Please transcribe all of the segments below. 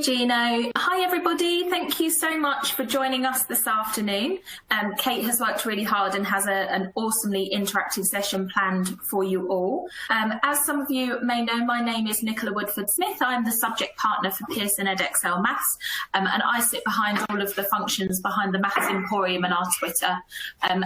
Gino. Hi everybody, thank you so much for joining us this afternoon. Kate has worked really hard and has an awesomely interactive session planned for you all. As some of you may know, my name is Nicola Woodford-Smith. I'm the subject partner for Pearson EdXL Maths, and I sit behind all of the functions behind the Maths Emporium and our Twitter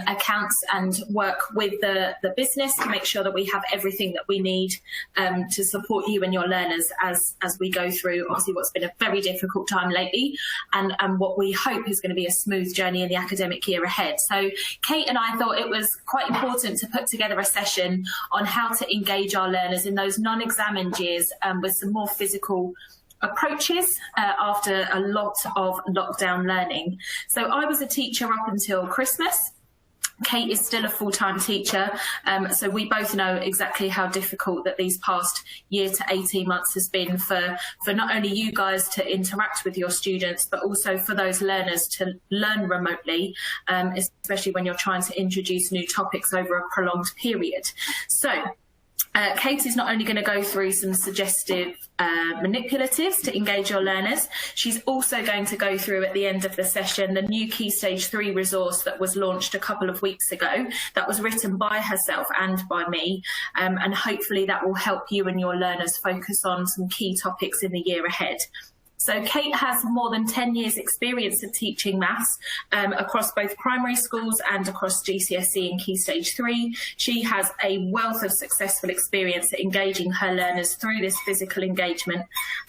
accounts, and work with the business to make sure that we have everything that we need to support you and your learners as we go through obviously what's been a very difficult time lately, and what we hope is going to be a smooth journey in the academic year ahead. So Kate and I thought it was quite important to put together a session on how to engage our learners in those non-examined years with some more physical approaches after a lot of lockdown learning. So I was a teacher up until Christmas. Kate is still a full-time teacher, so we both know exactly how difficult that these past year to 18 months has been for not only you guys to interact with your students, but also for those learners to learn remotely, especially when you're trying to introduce new topics over a prolonged period. So Kate is not only going to go through some suggestive manipulatives to engage your learners, she's also going to go through at the end of the session the new Key Stage 3 resource that was launched a couple of weeks ago, that was written by herself and by me, and hopefully that will help you and your learners focus on some key topics in the year ahead. So Kate has more than 10 years experience of teaching maths across both primary schools and across GCSE and Key Stage 3. She has a wealth of successful experience at engaging her learners through this physical engagement,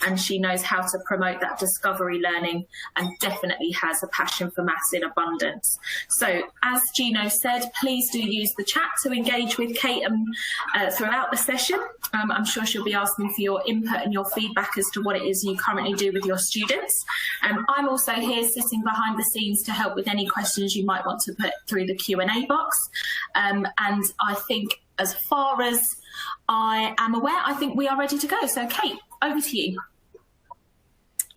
and she knows how to promote that discovery learning, and definitely has a passion for maths in abundance. So as Gino said, please do use the chat to engage with Kate throughout the session. I'm sure she'll be asking for your input and your feedback as to what it is you currently do with your students. I'm also here sitting behind the scenes to help with any questions you might want to put through the Q&A box. And I think as far as I am aware, I think we are ready to go. So Kate, over to you.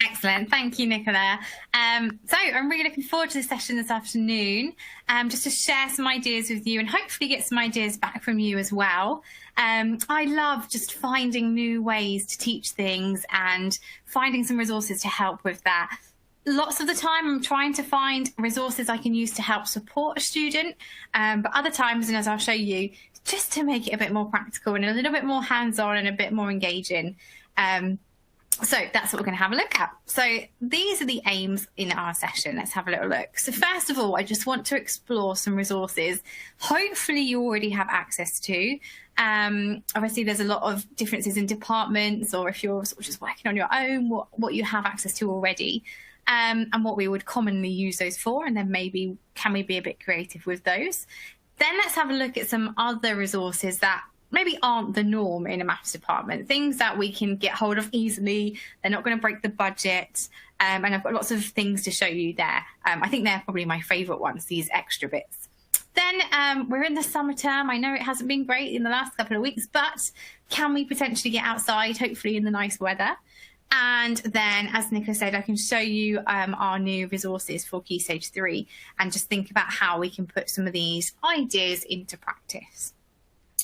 Excellent. Thank you, Nicola. So I'm really looking forward to this session this afternoon, just to share some ideas with you and hopefully get some ideas back from you as well. I love just finding new ways to teach things and finding some resources to help with that. Lots of the time I'm trying to find resources I can use to help support a student, but other times, and as I'll show you, just to make it a bit more practical and a little bit more hands-on and a bit more engaging. So that's what we're going to have a look at. So these are the aims in our session. Let's have a little look. So first of all, I just want to explore some resources hopefully you already have access to. Obviously, there's a lot of differences in departments, or if you're sort of just working on your own, what you have access to already, and what we would commonly use those for, and then maybe can we be a bit creative with those. Then let's have a look at some other resources that maybe aren't the norm in a maths department, things that we can get hold of easily. They're not going to break the budget. And I've got lots of things to show you there. I think they're probably my favourite ones, these extra bits. Then we're in the summer term. I know it hasn't been great in the last couple of weeks, but can we potentially get outside, hopefully in the nice weather? And then, as Nicola said, I can show you our new resources for Key Stage 3 and just think about how we can put some of these ideas into practice.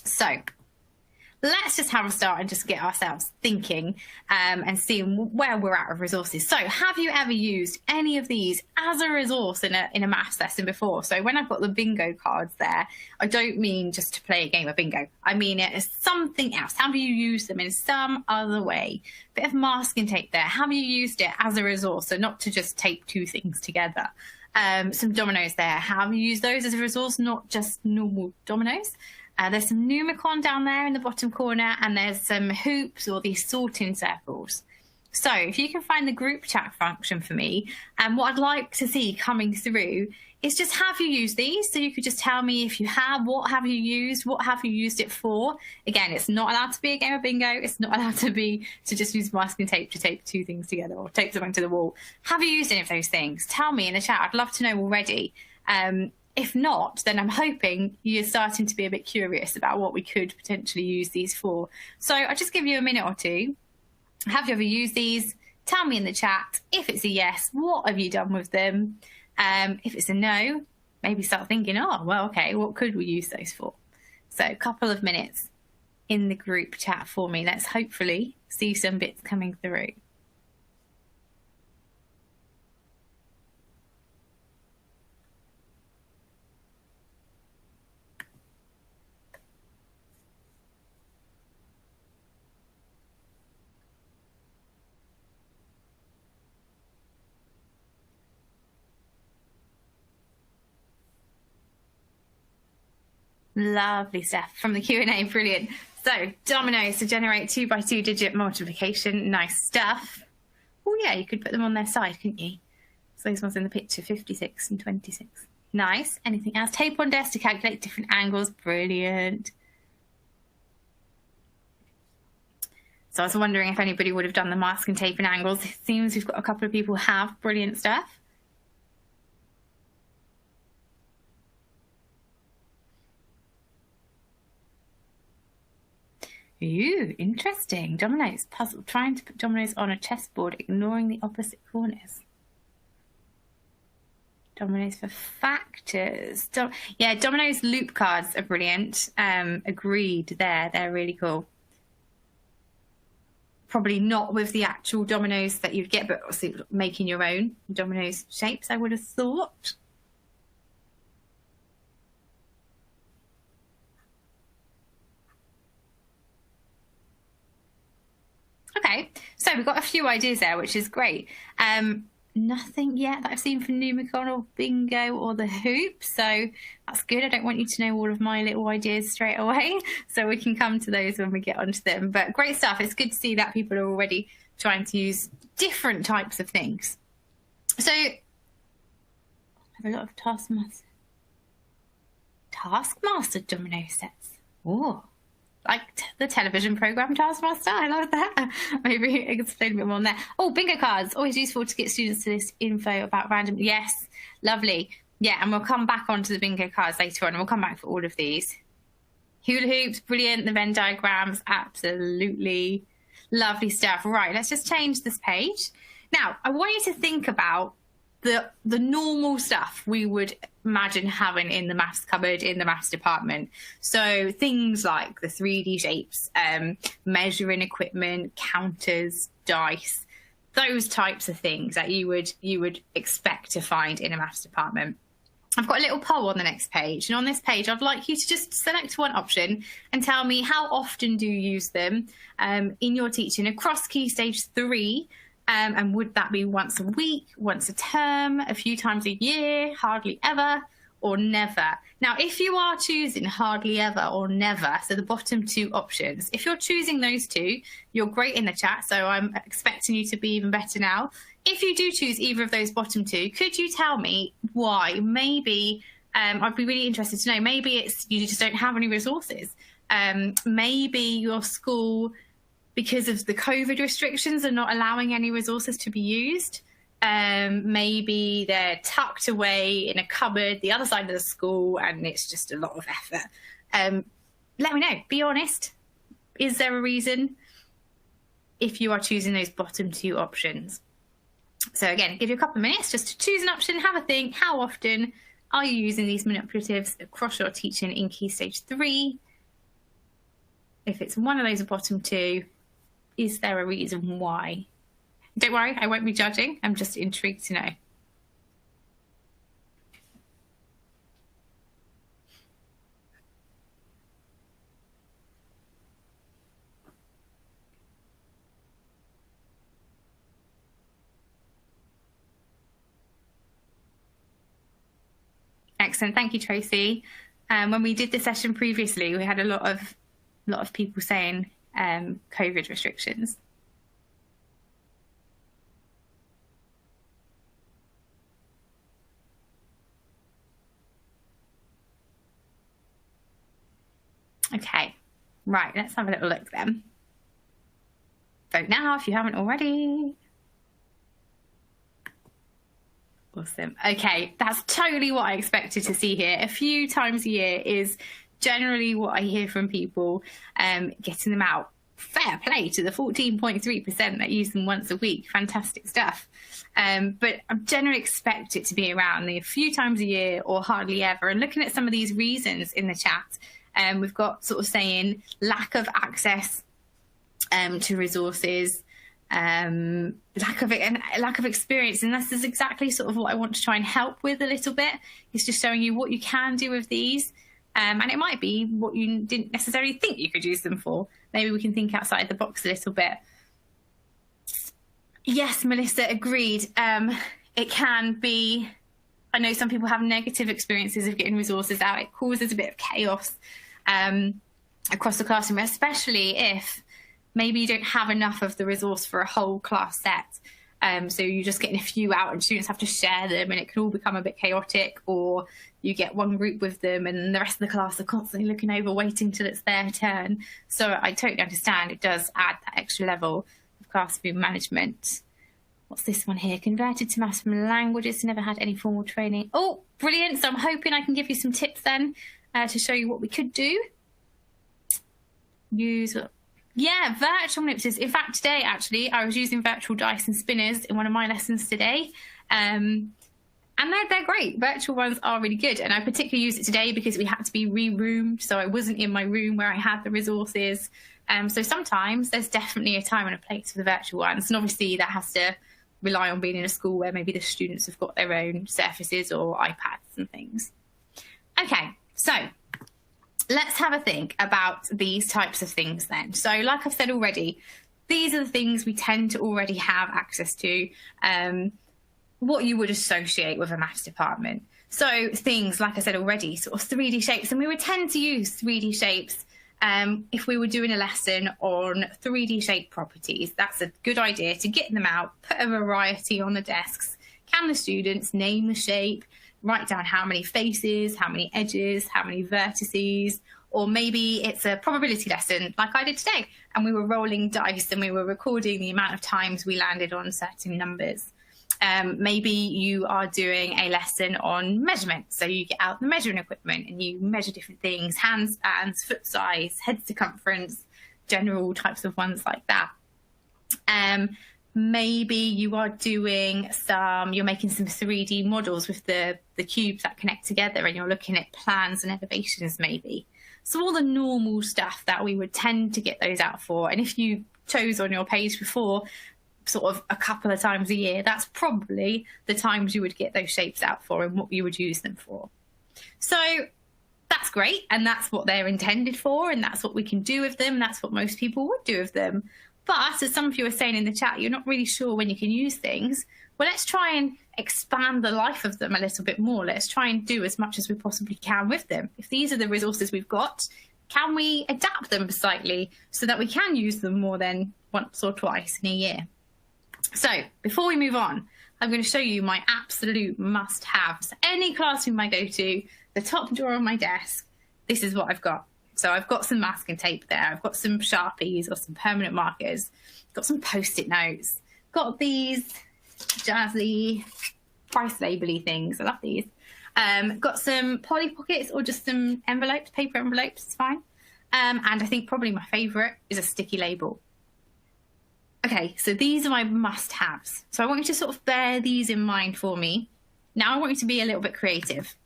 So let's just have a start and just get ourselves thinking and seeing where we're at with resources. So have you ever used any of these as a resource in a maths lesson before? So when I've got the bingo cards there, I don't mean just to play a game of bingo. I mean it as something else. Have you used them in some other way? Bit of masking tape there. Have you used it as a resource? So not to just tape two things together. Some dominoes there. Have you used those as a resource, not just normal dominoes? There's some Numicon down there in the bottom corner, and there's some hoops or these sorting circles. So if you can find the group chat function for me, and what I'd like to see coming through is just have you used these? So you could just tell me if you have, what have you used it for? Again, it's not allowed to be a game of bingo. It's not allowed to be to just use masking tape to tape two things together or tape something to the wall. Have you used any of those things? Tell me in the chat. I'd love to know already. If not, then I'm hoping you're starting to be a bit curious about what we could potentially use these for. So I'll just give you a minute or two. Have you ever used these? Tell me in the chat. If it's a yes, what have you done with them? If it's a no, maybe start thinking, oh, well, okay, what could we use those for? So a couple of minutes in the group chat for me. Let's hopefully see some bits coming through. Lovely stuff from the Q&A. Brilliant. So dominoes to generate 2 by 2 digit multiplication. Nice stuff. Oh yeah, you could put them on their side, couldn't you? So those ones in the picture, 56 and 26. Nice. Anything else? Tape on desk to calculate different angles. Brilliant. So I was wondering if anybody would have done the mask and tape and angles. It seems we've got a couple of people who have. Brilliant stuff. Ooh, interesting. Dominoes. Puzzle. Trying to put dominoes on a chessboard, ignoring the opposite corners. Dominoes for factors. Yeah, dominoes loop cards are brilliant. Agreed there. They're really cool. Probably not with the actual dominoes that you'd get, but obviously making your own dominoes shapes, I would have thought. Okay, so we've got a few ideas there, which is great. Nothing yet that I've seen for Numicon or Bingo or the Hoop, so that's good. I don't want you to know all of my little ideas straight away, so we can come to those when we get onto them. But great stuff. It's good to see that people are already trying to use different types of things. So I have a lot of Taskmaster domino sets. Oh, like the television program Taskmaster. I love that. Maybe explain a bit more on there. Oh, bingo cards. Always useful to get students to list info about random. Yes, lovely. Yeah, and we'll come back onto the bingo cards later on. We'll come back for all of these. Hula hoops, brilliant. The Venn diagrams, absolutely. Lovely stuff. Right, let's just change this page. Now, I want you to think about the normal stuff we would imagine having in the maths cupboard in the maths department. So things like the 3D shapes, measuring equipment, counters, dice, those types of things that you would expect to find in a maths department. I've got a little poll on the next page, and on this page I'd like you to just select one option and tell me how often do you use them in your teaching across Key Stage 3. And would that be once a week, once a term, a few times a year, hardly ever, or never? Now, if you are choosing hardly ever or never, so the bottom two options, if you're choosing those two, you're great in the chat, so I'm expecting you to be even better now. If you do choose either of those bottom two, could you tell me why? Maybe, I'd be really interested to know, maybe it's you just don't have any resources. Maybe your school, because of the COVID restrictions, are not allowing any resources to be used. Maybe they're tucked away in a cupboard the other side of the school and it's just a lot of effort. Let me know. Be honest. Is there a reason if you are choosing those bottom two options? So again, give you a couple of minutes just to choose an option, have a think. How often are you using these manipulatives across your teaching in Key Stage 3? If it's one of those bottom two, is there a reason why? Don't worry, I won't be judging. I'm just intrigued to know. Excellent, thank you, Tracy. When we did the session previously, we had a lot of people saying COVID restrictions. Okay, right, let's have a little look then. Vote now if you haven't already. Awesome. Okay, that's totally what I expected to see here. A few times a year is generally what I hear from people, getting them out. Fair play to the 14.3% that use them once a week. Fantastic stuff. But I generally expect it to be around a few times a year or hardly ever. And looking at some of these reasons in the chat, we've got sort of saying lack of access to resources, lack of experience, and this is exactly sort of what I want to try and help with a little bit. It's just showing you what you can do with these, and it might be what you didn't necessarily think you could use them for. Maybe we can think outside the box a little bit. Yes, Melissa, agreed. It can be. I know some people have negative experiences of getting resources out. It causes a bit of chaos across the classroom, especially if maybe you don't have enough of the resource for a whole class set. So you're just getting a few out and students have to share them and it can all become a bit chaotic, or you get one group with them and the rest of the class are constantly looking over, waiting till it's their turn. So I totally understand it does add that extra level of classroom management. What's this one here? Converted to maths from languages, never had any formal training. Oh, brilliant. So I'm hoping I can give you some tips then to show you what we could do. Yeah, virtual manipulatives. In fact, today, actually, I was using virtual dice and spinners in one of my lessons today. And they're great. Virtual ones are really good. And I particularly used it today because we had to be re-roomed. So I wasn't in my room where I had the resources. So sometimes there's definitely a time and a place for the virtual ones. And obviously that has to rely on being in a school where maybe the students have got their own surfaces or iPads and things. Okay, so let's have a think about these types of things then. So like I've said already, these are the things we tend to already have access to, what you would associate with a maths department. So things, like I said already, sort of 3D shapes, and we would tend to use 3D shapes if we were doing a lesson on 3D shape properties. That's a good idea to get them out, put a variety on the desks. Can the students name the shape, write down how many faces, how many edges, how many vertices, or maybe it's a probability lesson like I did today and we were rolling dice and we were recording the amount of times we landed on certain numbers. Maybe you are doing a lesson on measurement, so you get out the measuring equipment and you measure different things, hand spans, foot size, head circumference, general types of ones like that. Maybe you are doing you're making some 3D models with the cubes that connect together and you're looking at plans and elevations maybe. So all the normal stuff that we would tend to get those out for. And if you chose on your page before sort of a couple of times a year, that's probably the times you would get those shapes out for and what you would use them for. So that's great. And that's what they're intended for. And that's what we can do with them. That's what most people would do with them. But as some of you are saying in the chat, you're not really sure when you can use things. Well, let's try and expand the life of them a little bit more. Let's try and do as much as we possibly can with them. If these are the resources we've got, can we adapt them slightly so that we can use them more than once or twice in a year? So before we move on, I'm going to show you my absolute must-haves. Any classroom I go to, the top drawer of my desk, this is what I've got. So I've got some masking tape there. I've got some Sharpies or some permanent markers. Got some Post-it notes. Got these jazzy price label-y things. I love these. Got some Polly Pockets or just some envelopes, paper envelopes, it's fine. And I think probably my favourite is a sticky label. Okay, so these are my must-haves. So I want you to sort of bear these in mind for me. Now I want you to be a little bit creative.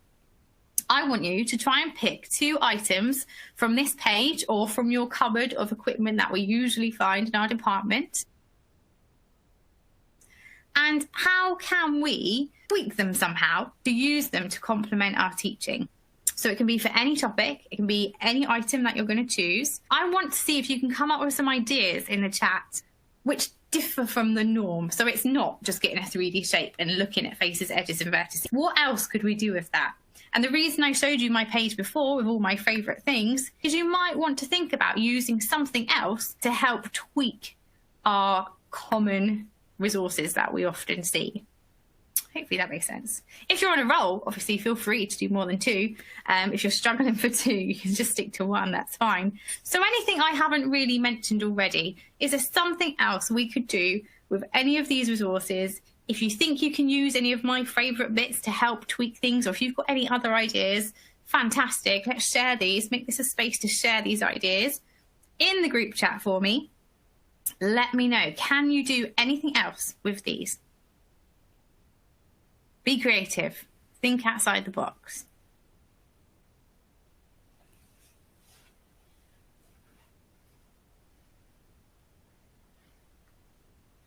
I want you to try and pick 2 items from this page or from your cupboard of equipment that we usually find in our department. And how can we tweak them somehow to use them to complement our teaching? So it can be for any topic, it can be any item that you're going to choose. I want to see if you can come up with some ideas in the chat which differ from the norm. So it's not just getting a 3D shape and looking at faces, edges and vertices. What else could we do with that? And the reason I showed you my page before with all my favourite things is you might want to think about using something else to help tweak our common resources that we often see. Hopefully that makes sense. If you're on a roll, obviously feel free to do more than 2. If you're struggling for 2, you can just stick to 1, that's fine. So anything I haven't really mentioned already, is there something else we could do with any of these resources? If you think you can use any of my favourite bits to help tweak things, or if you've got any other ideas, fantastic. Let's share these, make this a space to share these ideas in the group chat for me. Let me know, can you do anything else with these? Be creative, think outside the box.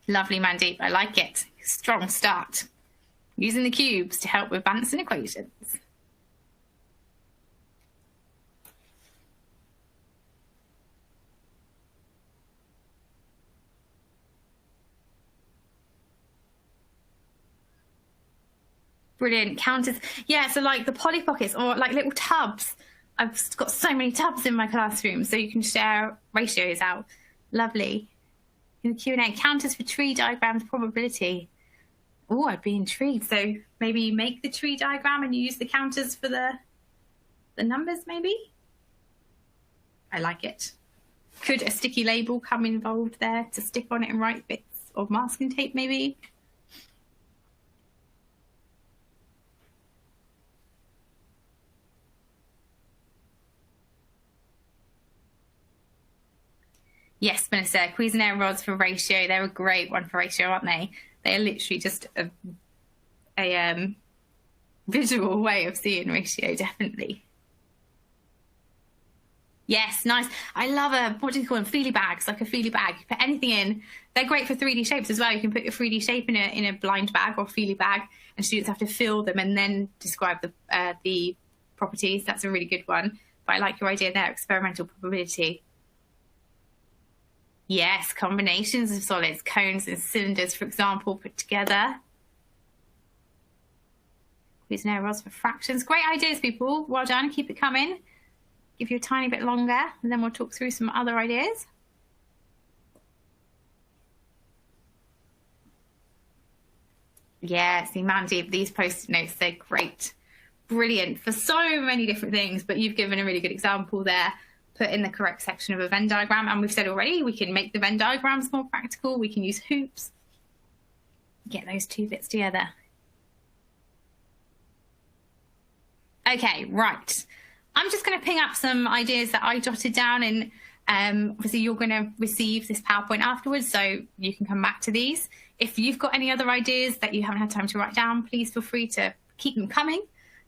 Lovely, Mandeep, I like it. Strong start. Using the cubes to help with balancing equations. Brilliant. Counters. Yeah, so like the Polly Pockets or like little tubs. I've got so many tabs in my classroom, so you can share ratios out. Lovely. In the Q&A, counters for tree diagrams, probability. Oh, I'd be intrigued. So maybe you make the tree diagram and you use the counters for the numbers, maybe? I like it. Could a sticky label come involved there to stick on it and write bits of masking tape, maybe? Yes, Melissa, Cuisinart rods for ratio. They're a great one for ratio, aren't they? They are literally just a visual way of seeing ratio, definitely. Yes, nice. I love what do you call them? Feely bags, like a feely bag. You put anything in. They're great for 3D shapes as well. You can put your 3D shape in a blind bag or feely bag, and students have to fill them and then describe the properties. That's a really good one. But I like your idea there, experimental probability. Yes, combinations of solids, cones and cylinders, for example, put together. Cuisinart rods for fractions. Great ideas, people. Well done. Keep it coming. Give you a tiny bit longer, and then we'll talk through some other ideas. Yeah, see, Mandy, these post-it notes, they're great. Brilliant for so many different things, but you've given a really good example there. Put in the correct section of a Venn diagram, and we've said already we can make the Venn diagrams more practical. We can use hoops. Get those two bits together. Okay, right. I'm just going to ping up some ideas that I jotted down, and obviously you're going to receive this PowerPoint afterwards, so you can come back to these. If you've got any other ideas that you haven't had time to write down, please feel free to keep them coming.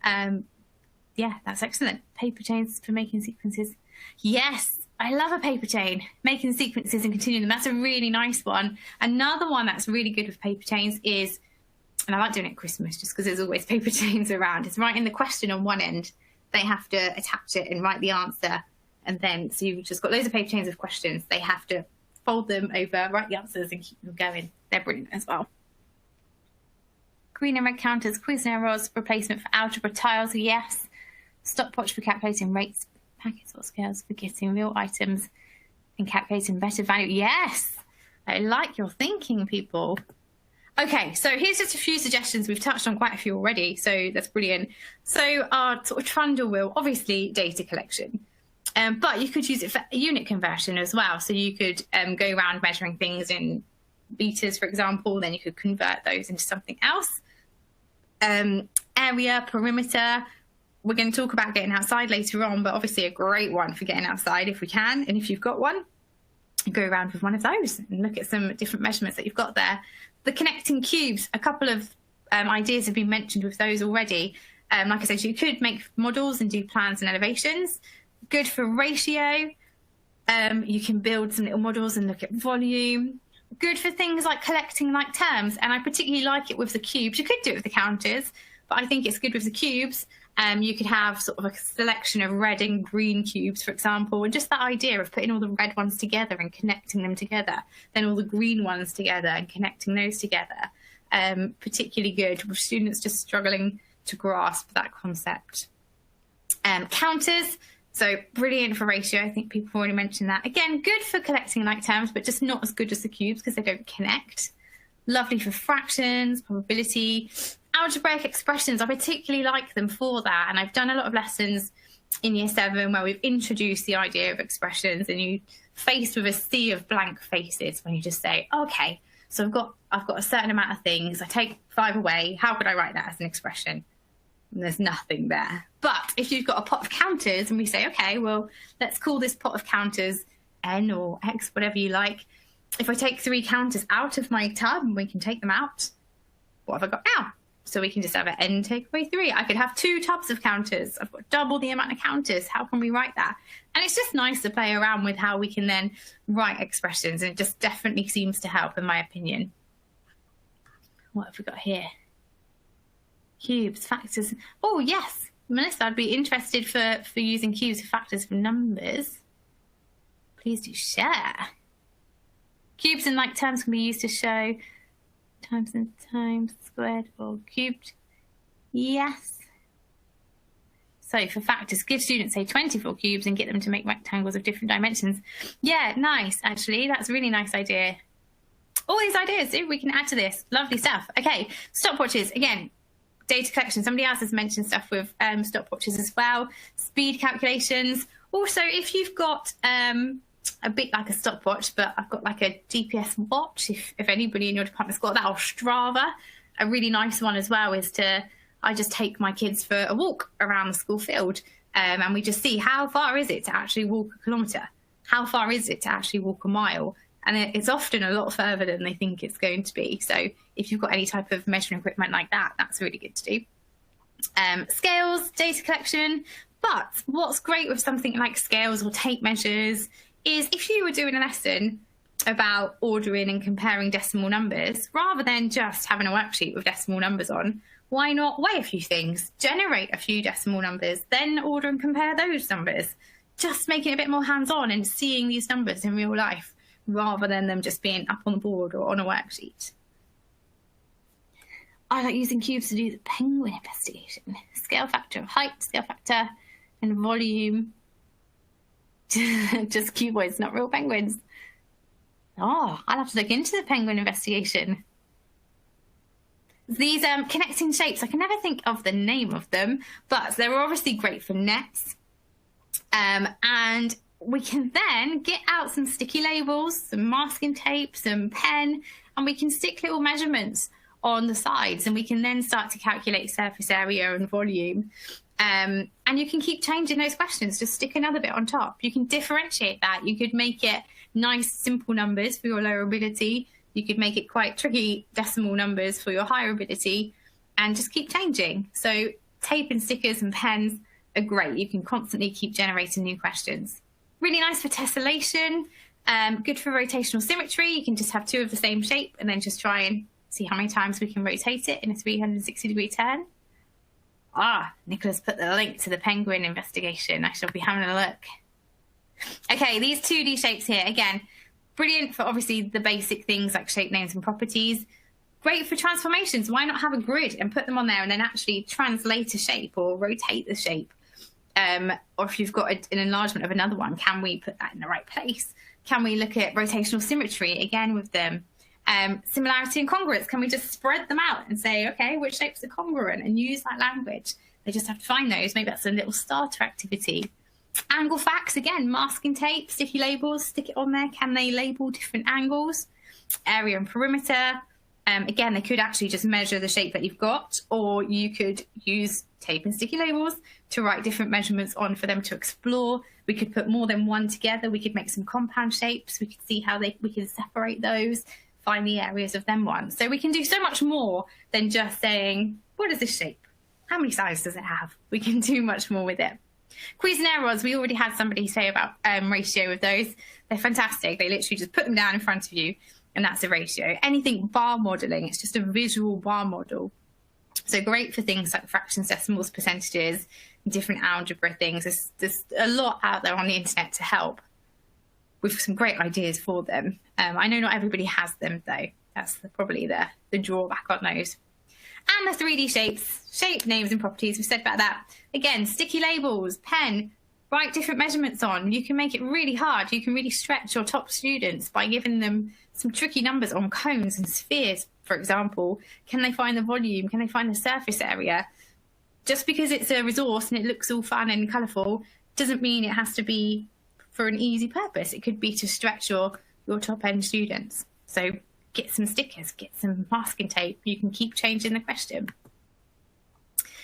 Yeah, that's excellent. Paper chains for making sequences. Yes, I love a paper chain. Making sequences and continuing them. That's a really nice one. Another one that's really good with paper chains is, and I like doing it at Christmas just because there's always paper chains around, is writing the question on one end. They have to attach it and write the answer. And then, so you've just got loads of paper chains of questions. They have to fold them over, write the answers and keep them going. They're brilliant as well. Green and red counters, Cuisinart rods, replacement for algebra tiles, yes. Stopwatch for calculating rates, packets or scales for getting real items and calculating better value. Yes, I like your thinking, people. Okay, so here's just a few suggestions. We've touched on quite a few already, so that's brilliant. So our sort of trundle wheel, obviously data collection, but you could use it for unit conversion as well. So you could go around measuring things in meters, for example, then you could convert those into something else. Area, perimeter. We're going to talk about getting outside later on, but obviously a great one for getting outside if we can. And if you've got one, go around with one of those and look at some different measurements that you've got there. The connecting cubes, a couple of ideas have been mentioned with those already. Like I said, you could make models and do plans and elevations. Good for ratio. You can build some little models and look at volume. Good for things like collecting like terms. And I particularly like it with the cubes. You could do it with the counters, but I think it's good with the cubes. You could have sort of a selection of red and green cubes, for example, and just that idea of putting all the red ones together and connecting them together, then all the green ones together and connecting those together. Particularly good with students just struggling to grasp that concept. Counters, so brilliant for ratio. I think people have already mentioned that. Again, good for collecting like terms, but just not as good as the cubes because they don't connect. Lovely for fractions, probability. Algebraic expressions, I particularly like them for that, and I've done a lot of lessons in year 7 where we've introduced the idea of expressions, and you faced with a sea of blank faces when you just say, okay, so I've got a certain amount of things, I take 5 away, how could I write that as an expression? And there's nothing there. But if you've got a pot of counters and we say, okay, well, let's call this pot of counters N or X, whatever you like. If I take 3 counters out of my tub and we can take them out, what have I got now? So we can just have an N take away 3. I could have 2 tubs of counters. I've got double the amount of counters. How can we write that? And it's just nice to play around with how we can then write expressions. And it just definitely seems to help, in my opinion. What have we got here? Cubes, factors. Oh, yes. Melissa, I'd be interested for using cubes for factors for numbers. Please do share. Cubes in like terms can be used to show times and times squared or cubed. Yes. So for factors, give students, say, 24 cubes and get them to make rectangles of different dimensions. Yeah, nice, actually. That's a really nice idea. All these ideas, we can add to this. Lovely stuff. Okay, stopwatches. Again, data collection. Somebody else has mentioned stuff with stopwatches as well. Speed calculations. Also, if you've got a bit like a stopwatch, but I've got like a GPS watch, if anybody in your department's got that, or Strava, a really nice one as well is I just take my kids for a walk around the school field, and we just see how far is it to actually walk a kilometre? How far is it to actually walk a mile? And it's often a lot further than they think it's going to be. So if you've got any type of measuring equipment like that, that's really good to do. Scales, data collection. But what's great with something like scales or tape measures is if you were doing a lesson about ordering and comparing decimal numbers, rather than just having a worksheet with decimal numbers on, why not weigh a few things, generate a few decimal numbers, then order and compare those numbers? Just making it a bit more hands-on and seeing these numbers in real life, rather than them just being up on the board or on a worksheet. I like using cubes to do the penguin investigation. Scale factor of height, scale factor and volume. Just cuboids, not real penguins. Oh, I'll have to look into the penguin investigation. These connecting shapes, I can never think of the name of them, but they're obviously great for nets. And we can then get out some sticky labels, some masking tape, some pen, and we can stick little measurements on the sides, and we can then start to calculate surface area and volume. And you can keep changing those questions, just stick another bit on top. You can differentiate that. You could make it nice, simple numbers for your lower ability. You could make it quite tricky decimal numbers for your higher ability, and just keep changing. So tape and stickers and pens are great. You can constantly keep generating new questions. Really nice for tessellation, good for rotational symmetry. You can just have two of the same shape and then just try and see how many times we can rotate it in a 360-degree turn. Ah, Nicholas put the link to the penguin investigation. I shall be having a look. Okay, these 2D shapes here, again, brilliant for obviously the basic things like shape names and properties. Great for transformations. Why not have a grid and put them on there and then actually translate a shape or rotate the shape? Or if you've got an enlargement of another one, can we put that in the right place? Can we look at rotational symmetry again with them? Similarity and congruence, can we just spread them out and say, okay, which shapes are congruent, and use that language? They just have to find those. Maybe that's a little starter activity. Angle facts, again, masking tape, sticky labels, stick it on there. Can they label different angles? Area and perimeter. Again, they could actually just measure the shape that you've got, or you could use tape and sticky labels to write different measurements on for them to explore. We could put more than one together. We could make some compound shapes. We could see how we can separate those, find the areas of them ones. So we can do so much more than just saying, what is this shape? How many sides does it have? We can do much more with it. Cuisenaires, we already had somebody say about ratio with those. They're fantastic. They literally just put them down in front of you, and that's a ratio. Anything bar modelling, it's just a visual bar model. So great for things like fractions, decimals, percentages, different algebra things. There's a lot out there on the internet to help with some great ideas for them. I know not everybody has them though. That's probably the drawback on those. And the 3D shapes, shape names and properties, we've said about that. Again, sticky labels, pen, write different measurements on. You can make it really hard. You can really stretch your top students by giving them some tricky numbers on cones and spheres, for example. Can they find the volume? Can they find the surface area? Just because it's a resource and it looks all fun and colourful doesn't mean it has to be for an easy purpose. It could be to stretch your top end students. So get some stickers, get some masking tape. You can keep changing the question.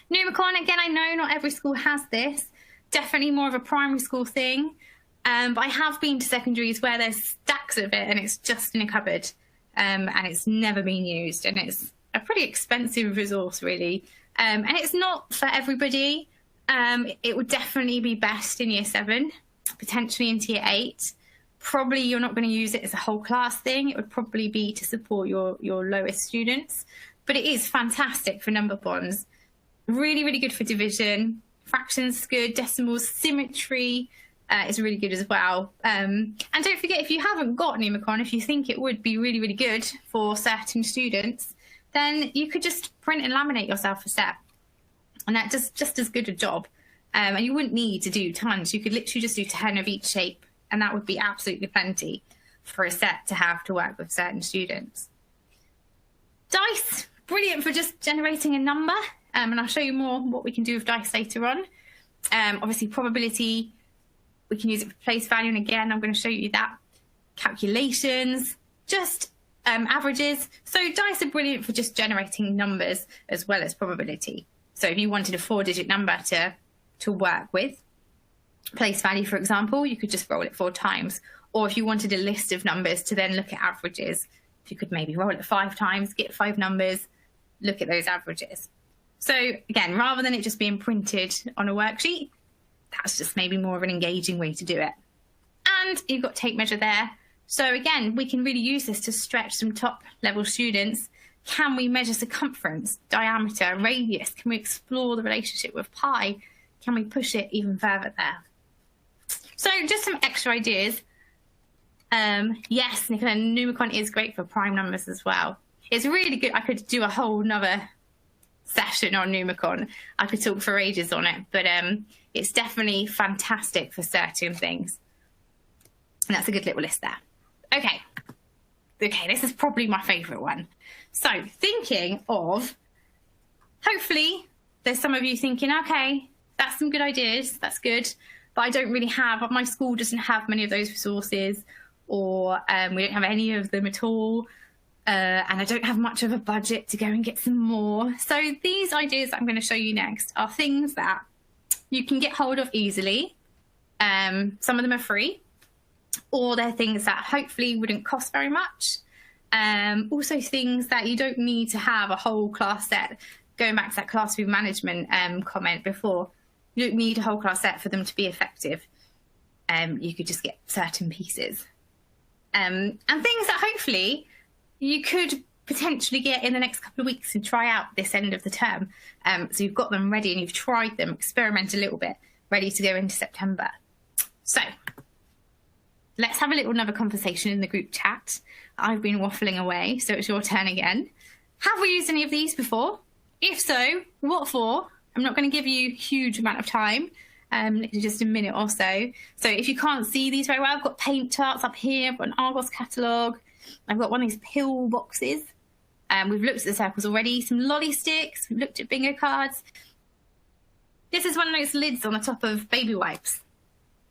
Numicon, again, I know not every school has this. Definitely more of a primary school thing. But I have been to secondaries where there's stacks of it and it's just in a cupboard, and it's never been used. And it's a pretty expensive resource, really. And it's not for everybody. It would definitely be best in year 7, potentially into year 8. Probably you're not going to use it as a whole class thing. It would probably be to support your lowest students. But it is fantastic for number bonds. Really, really good for division. Fractions is good. Decimals, symmetry is really good as well. And don't forget, if you haven't got Numicon, if you think it would be really, really good for certain students, then you could just print and laminate yourself a set. And that does just as good a job. And you wouldn't need to do tons. You could literally just do 10 of each shape, and that would be absolutely plenty for a set to have to work with certain students. Dice, brilliant for just generating a number. And I'll show you more what we can do with dice later on. Obviously, probability, we can use it for place value. And again, I'm going to show you that. Calculations, just averages. So dice are brilliant for just generating numbers as well as probability. So if you wanted a 4-digit number to work with, place value, for example, you could just roll it 4 times. Or if you wanted a list of numbers to then look at averages, you could maybe roll it 5 times, get 5 numbers, look at those averages. So again, rather than it just being printed on a worksheet, that's just maybe more of an engaging way to do it. And you've got tape measure there. So again, we can really use this to stretch some top level students. Can we measure circumference, diameter, radius? Can we explore the relationship with pi? Can we push it even further there? So just some extra ideas. Yes, Nicola, Numicon is great for prime numbers as well. It's really good. I could do a whole nother session on Numicon. I could talk for ages on it, but it's definitely fantastic for certain things. And that's a good little list there. Okay, this is probably my favourite one. So thinking of, hopefully there's some of you thinking, okay, that's some good ideas, that's good, but I don't really have, my school doesn't have many of those resources, or we don't have any of them at all. And I don't have much of a budget to go and get some more. So these ideas I'm going to show you next are things that you can get hold of easily. Some of them are free, or they're things that hopefully wouldn't cost very much. Also things that you don't need to have a whole class set. Going back to that classroom management comment before, you don't need a whole class set for them to be effective. You could just get certain pieces. And things that hopefully you could potentially get in the next couple of weeks and try out this end of the term. So you've got them ready and you've tried them, experiment a little bit, ready to go into September. So let's have a little another conversation in the group chat. I've been waffling away, so it's your turn again. Have we used any of these before? If so, what for? I'm not going to give you a huge amount of time, just a minute or so. So if you can't see these very well, I've got paint charts up here, I've got an Argos catalogue, I've got one of these pill boxes. We've looked at the circles already, some lolly sticks, we've looked at bingo cards. This is one of those lids on the top of baby wipes.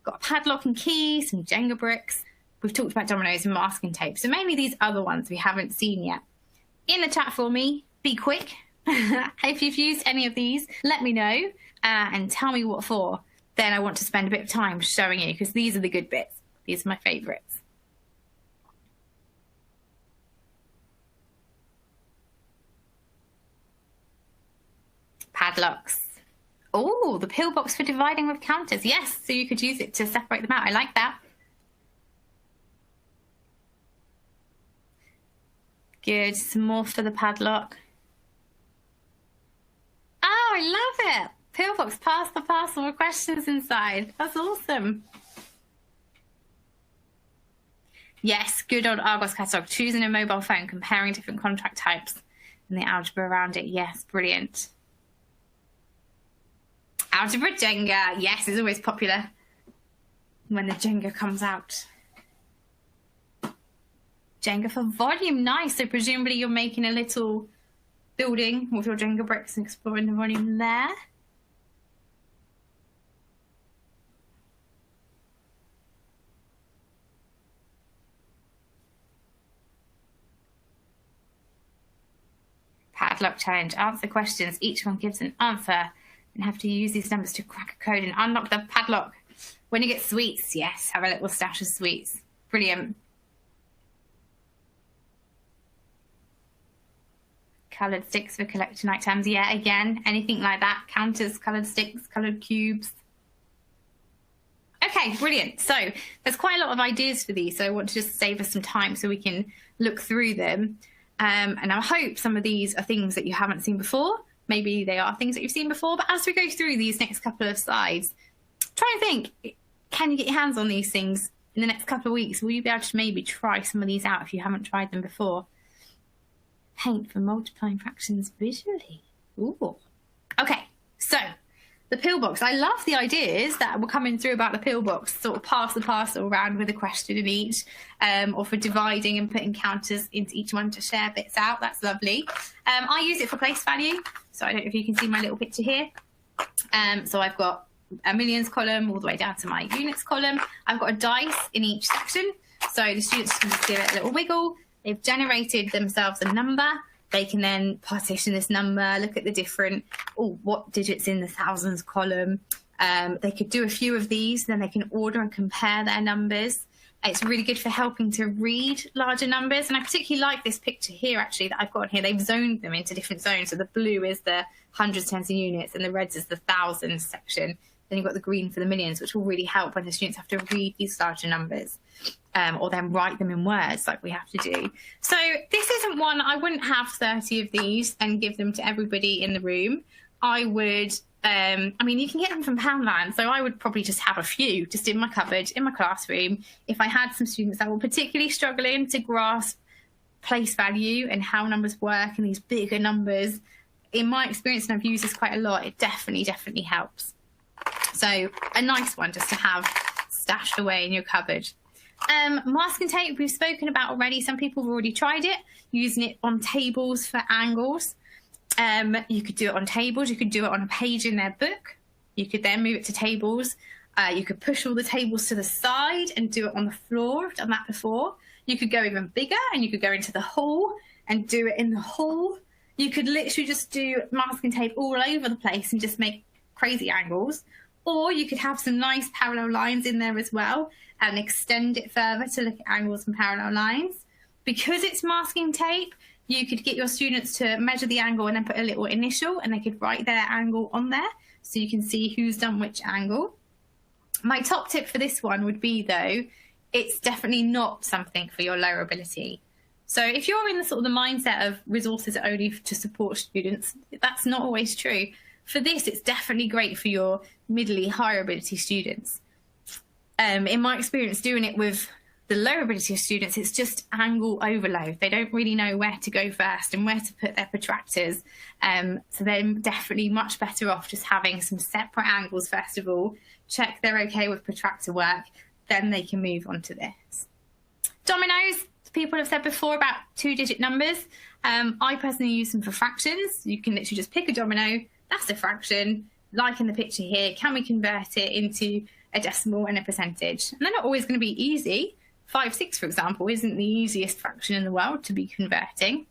Got a padlock and key, some Jenga bricks. We've talked about dominoes and masking tape. So mainly these other ones we haven't seen yet. In the chat for me, be quick. If you've used any of these, let me know and tell me what for. Then I want to spend a bit of time showing you, because these are the good bits. These are my favourites. Padlocks. Oh, the pill box for dividing with counters. Yes, so you could use it to separate them out. I like that. Good. Some more for the padlock. Oh, I love it. Pillbox, pass the parcel with questions inside. That's awesome. Yes, good old Argos catalogue. Choosing a mobile phone, comparing different contract types and the algebra around it. Yes, brilliant. Algebra Jenga. Yes, it's always popular when the Jenga comes out. Jenga for volume. Nice. So presumably you're making a little building with your Jenga bricks and exploring the volume there. Padlock challenge. Answer questions. Each one gives an answer and have to use these numbers to crack a code and unlock the padlock. When you get sweets, yes, have a little stash of sweets. Brilliant. Coloured sticks for collection items. Yeah, again, anything like that. Counters, coloured sticks, coloured cubes. Okay, brilliant. So there's quite a lot of ideas for these, so I want to just save us some time so we can look through them. And I hope some of these are things that you haven't seen before. Maybe they are things that you've seen before, but as we go through these next couple of slides, try and think, can you get your hands on these things in the next couple of weeks? Will you be able to maybe try some of these out if you haven't tried them before? Paint for multiplying fractions visually. Ooh. Okay, so The pillbox. I love the ideas that were coming through about the pillbox, sort of pass the parcel around with a question in each, or for dividing and putting counters into each one to share bits out. That's lovely. I use it for place value. So I don't know if you can see my little picture here. So I've got a millions column all the way down to my units column. I've got a dice in each section. So the students can just give it a little wiggle. They've generated themselves a number. They can then partition this number, look at the different, what digits in the thousands column. They could do a few of these, then they can order and compare their numbers. It's really good for helping to read larger numbers. And I particularly like this picture here, actually, that I've got here. They've zoned them into different zones. So the blue is the hundreds, tens and units, and the reds is the thousands section. Then you've got the green for the millions, which will really help when the students have to read these larger numbers. Or then write them in words like we have to do. So this isn't one, I wouldn't have 30 of these and give them to everybody in the room. I would, I mean, you can get them from Poundland, so I would probably just have a few just in my cupboard, in my classroom. If I had some students that were particularly struggling to grasp place value and how numbers work and these bigger numbers, in my experience, and I've used this quite a lot, it definitely helps. So a nice one just to have stashed away in your cupboard. Masking tape we've spoken about already. Some people have already tried it, using it on tables for angles. You could do it on tables, you could do it on a page in their book. You could then move it to tables. You could push all the tables to the side and do it on the floor. I've done that before. You could go even bigger and you could go into the hall and do it in the hall. You could literally just do masking tape all over the place and just make crazy angles. Or you could have some nice parallel lines in there as well and extend it further to look at angles and parallel lines. Because it's masking tape, you could get your students to measure the angle and then put a little initial, and they could write their angle on there so you can see who's done which angle. My top tip for this one would be, though, it's definitely not something for your lower ability. So if you're in the sort of the mindset of resources are only to support students, that's not always true. For this, it's definitely great for your middly higher ability students. In my experience doing it with the lower ability students, it's just angle overload. They don't really know where to go first and where to put their protractors. So they're definitely much better off just having some separate angles first of all, check they're okay with protractor work, then they can move on to this. Dominoes, people have said before about 2-digit numbers. I personally use them for fractions. You can literally just pick a domino, that's a fraction, like in the picture here. Can we convert it into a decimal and a percentage? And they're not always going to be easy. 5, 6, for example, isn't the easiest fraction in the world to be converting.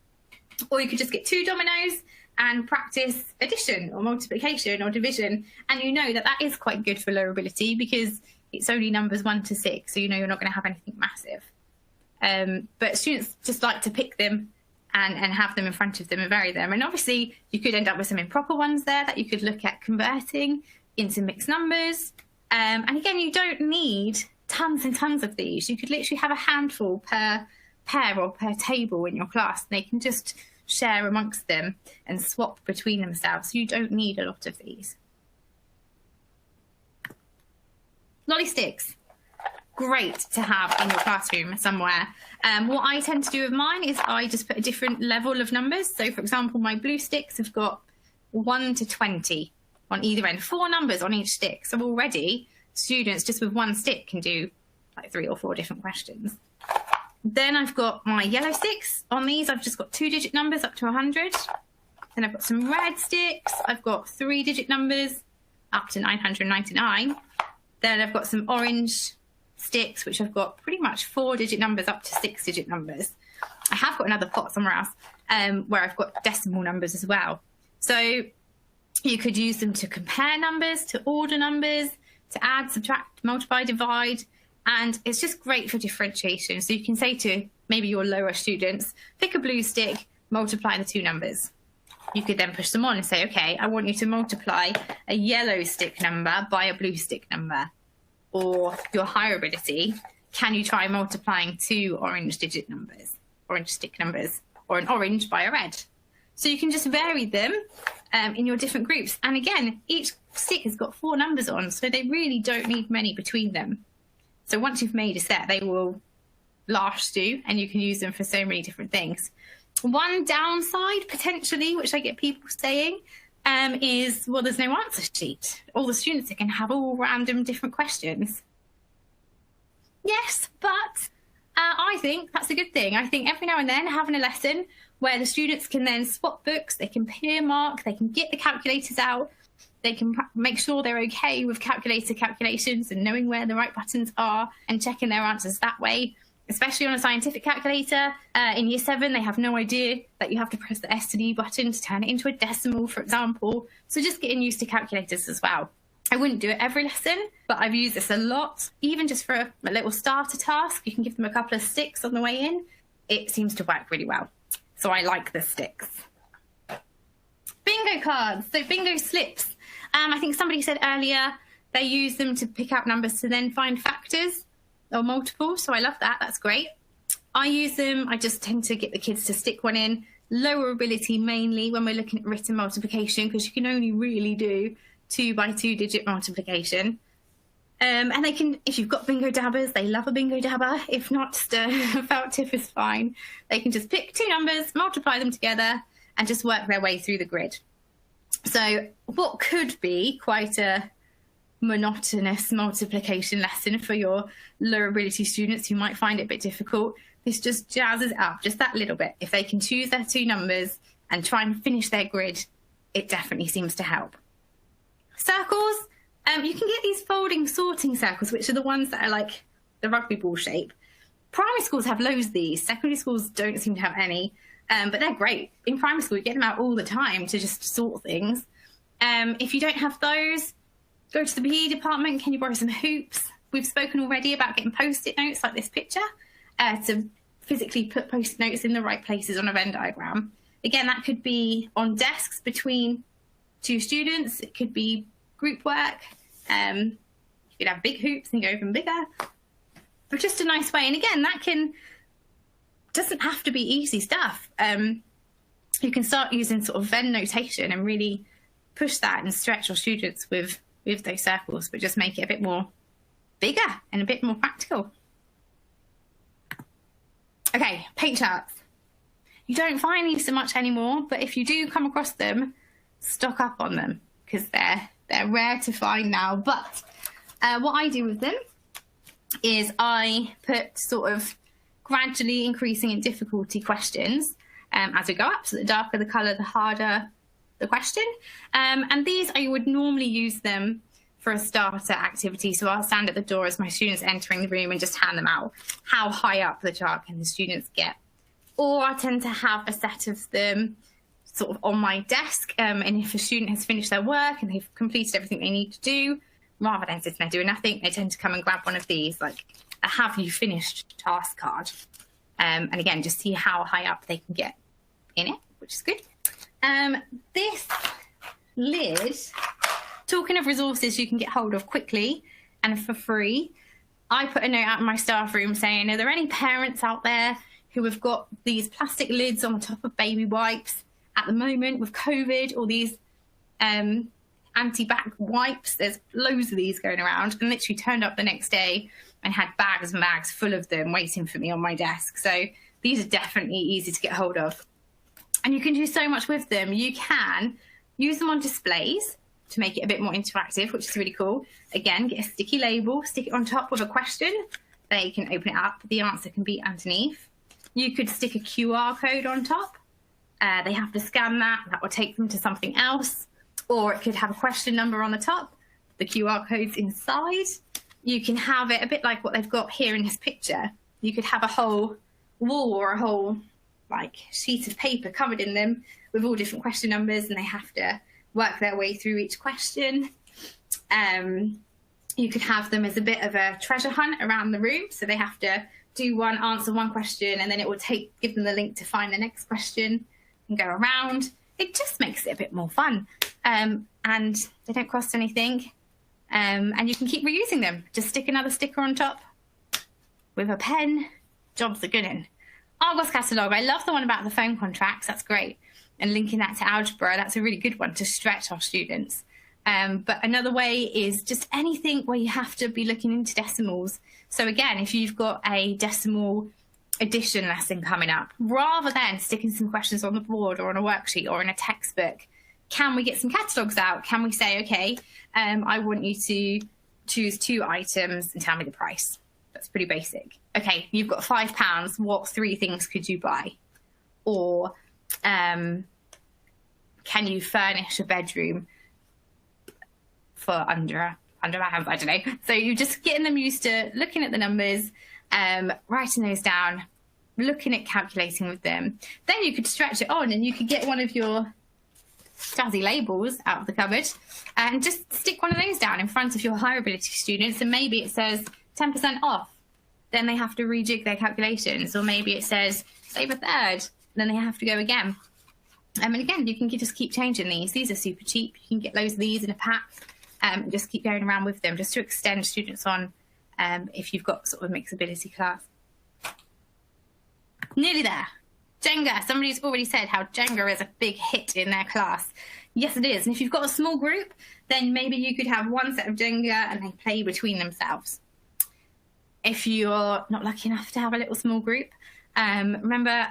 Or you could just get 2 dominoes and practice addition or multiplication or division. And you know that that is quite good for lower ability because it's only numbers 1 to 6. So you know you're not going to have anything massive. But students just like to pick them and have them in front of them and vary them. And obviously you could end up with some improper ones there that you could look at converting into mixed numbers. And again, you don't need tons and tons of these. You could literally have a handful per pair or per table in your class. They can just share amongst them and swap between themselves. You don't need a lot of these. Lolly sticks. Great to have in your classroom somewhere. What I tend to do with mine is I just put a different level of numbers. So for example, my blue sticks have got 1 to 20 on either end, 4 numbers on each stick. So already students just with one stick can do like 3 or 4 different questions. Then I've got my yellow sticks. On these, I've just got 2-digit numbers up to 100. Then I've got some red sticks. I've got 3-digit numbers up to 999. Then I've got some orange sticks, which I've got pretty much 4-digit numbers up to 6-digit numbers. I have got another pot somewhere else where I've got decimal numbers as well. So you could use them to compare numbers, to order numbers, to add, subtract, multiply, divide, and it's just great for differentiation. So you can say to maybe your lower students, pick a blue stick, multiply the 2 numbers. You could then push them on and say, okay, I want you to multiply a yellow stick number by a blue stick number. Or your higher ability, can you try multiplying 2 orange digit numbers, orange stick numbers, or an orange by a red? So you can just vary them in your different groups. And again, each stick has got 4 numbers on, so they really don't need many between them. So once you've made a set, they will last you, and you can use them for so many different things. One downside, potentially, which I get people saying, is, well, there's no answer sheet. All the students are going to have all random different questions. Yes, but I think that's a good thing. I think every now and then having a lesson where the students can then swap books, they can peer mark, they can get the calculators out, they can make sure they're okay with calculations and knowing where the right buttons are and checking their answers that way. Especially on a scientific calculator. In year 7, they have no idea that you have to press the S to D button to turn it into a decimal, for example. So just getting used to calculators as well. I wouldn't do it every lesson, but I've used this a lot. Even just for a little starter task, you can give them a couple of sticks on the way in. It seems to work really well. So I like the sticks. Bingo cards, so bingo slips. I think somebody said earlier they use them to pick out numbers to then find factors or multiples, so I love that, that's great. I use them, I just tend to get the kids to stick one in. Lower ability mainly when we're looking at written multiplication, because you can only really do 2 by 2 digit multiplication. And they can, if you've got bingo dabbers, they love a bingo dabber. If not, just a felt tip is fine. They can just pick 2 numbers, multiply them together, and just work their way through the grid. So what could be quite a monotonous multiplication lesson for your lower ability students who might find it a bit difficult, this just jazzes it up just that little bit. If they can choose their 2 numbers and try and finish their grid, it definitely seems to help. Circles, you can get these folding sorting circles, which are the ones that are like the rugby ball shape. Primary schools have loads of these. Secondary schools don't seem to have any, but they're great. In primary school, you get them out all the time to just sort things. If you don't have those, go to the PE department. Can you borrow some hoops? We've spoken already about getting post-it notes like this picture to physically put post-it notes in the right places on a Venn diagram. Again, that could be on desks between 2 students. It could be group work. You could have big hoops and go even bigger. But just a nice way. And again, that doesn't have to be easy stuff. You can start using sort of Venn notation and really push that and stretch your students with those circles, but just make it a bit more bigger and a bit more practical. Okay, paint charts. You don't find these so much anymore, but if you do come across them, stock up on them because they're rare to find now. But what I do with them is I put sort of gradually increasing in difficulty questions as we go up. So the darker the colour, the harder the question. And these, I would normally use them for a starter activity. So I'll stand at the door as my students entering the room and just hand them out. How high up the chart can the students get? Or I tend to have a set of them sort of on my desk. And if a student has finished their work and they've completed everything they need to do, rather than sitting there doing nothing, they tend to come and grab one of these, like a have you finished task card. And again, just see how high up they can get in it, which is good. This lid, talking of resources you can get hold of quickly and for free, I put a note out in my staff room saying, are there any parents out there who have got these plastic lids on top of baby wipes at the moment with COVID, or these anti-bac wipes? There's loads of these going around, and literally turned up the next day and had bags and bags full of them waiting for me on my desk. So these are definitely easy to get hold of. And you can do so much with them. You can use them on displays to make it a bit more interactive, which is really cool. Again, get a sticky label, stick it on top with a question. They can open it up. The answer can be underneath. You could stick a QR code on top. They have to scan that. That will take them to something else. Or it could have a question number on the top. The QR code's inside. You can have it a bit like what they've got here in this picture. You could have a whole wall or a whole sheet of paper covered in them with all different question numbers, and they have to work their way through each question. You could have them as a bit of a treasure hunt around the room, so they have to do one, answer one question, and then it will give them the link to find the next question and go around. It just makes it a bit more fun, and they don't cost anything, and you can keep reusing them. Just stick another sticker on top with a pen. Jobs are good in. Argos catalogue, I love the one about the phone contracts, that's great. And linking that to algebra, that's a really good one to stretch our students. But another way is just anything where you have to be looking into decimals. So again, if you've got a decimal addition lesson coming up, rather than sticking some questions on the board or on a worksheet or in a textbook, Can we get some catalogues out? Can we say, okay, I want you to choose 2 items and tell me the price? That's pretty basic. Okay, you've got £5. What 3 things could you buy? Or can you furnish a bedroom for under I don't know. So you're just getting them used to looking at the numbers, writing those down, looking at calculating with them. Then you could stretch it on and you could get one of your jazzy labels out of the cupboard and just stick one of those down in front of your higher ability students, and maybe it says 10% off. Then they have to rejig their calculations. Or maybe it says save a third. Then they have to go again. And again, you can just keep changing these. These are super cheap. You can get loads of these in a pack. Just keep going around with them just to extend students on if you've got sort of a mixed ability class. Nearly there. Jenga. Somebody's already said how Jenga is a big hit in their class. Yes, it is. And if you've got a small group, then maybe you could have one set of Jenga and they play between themselves. If you're not lucky enough to have a little small group, remember,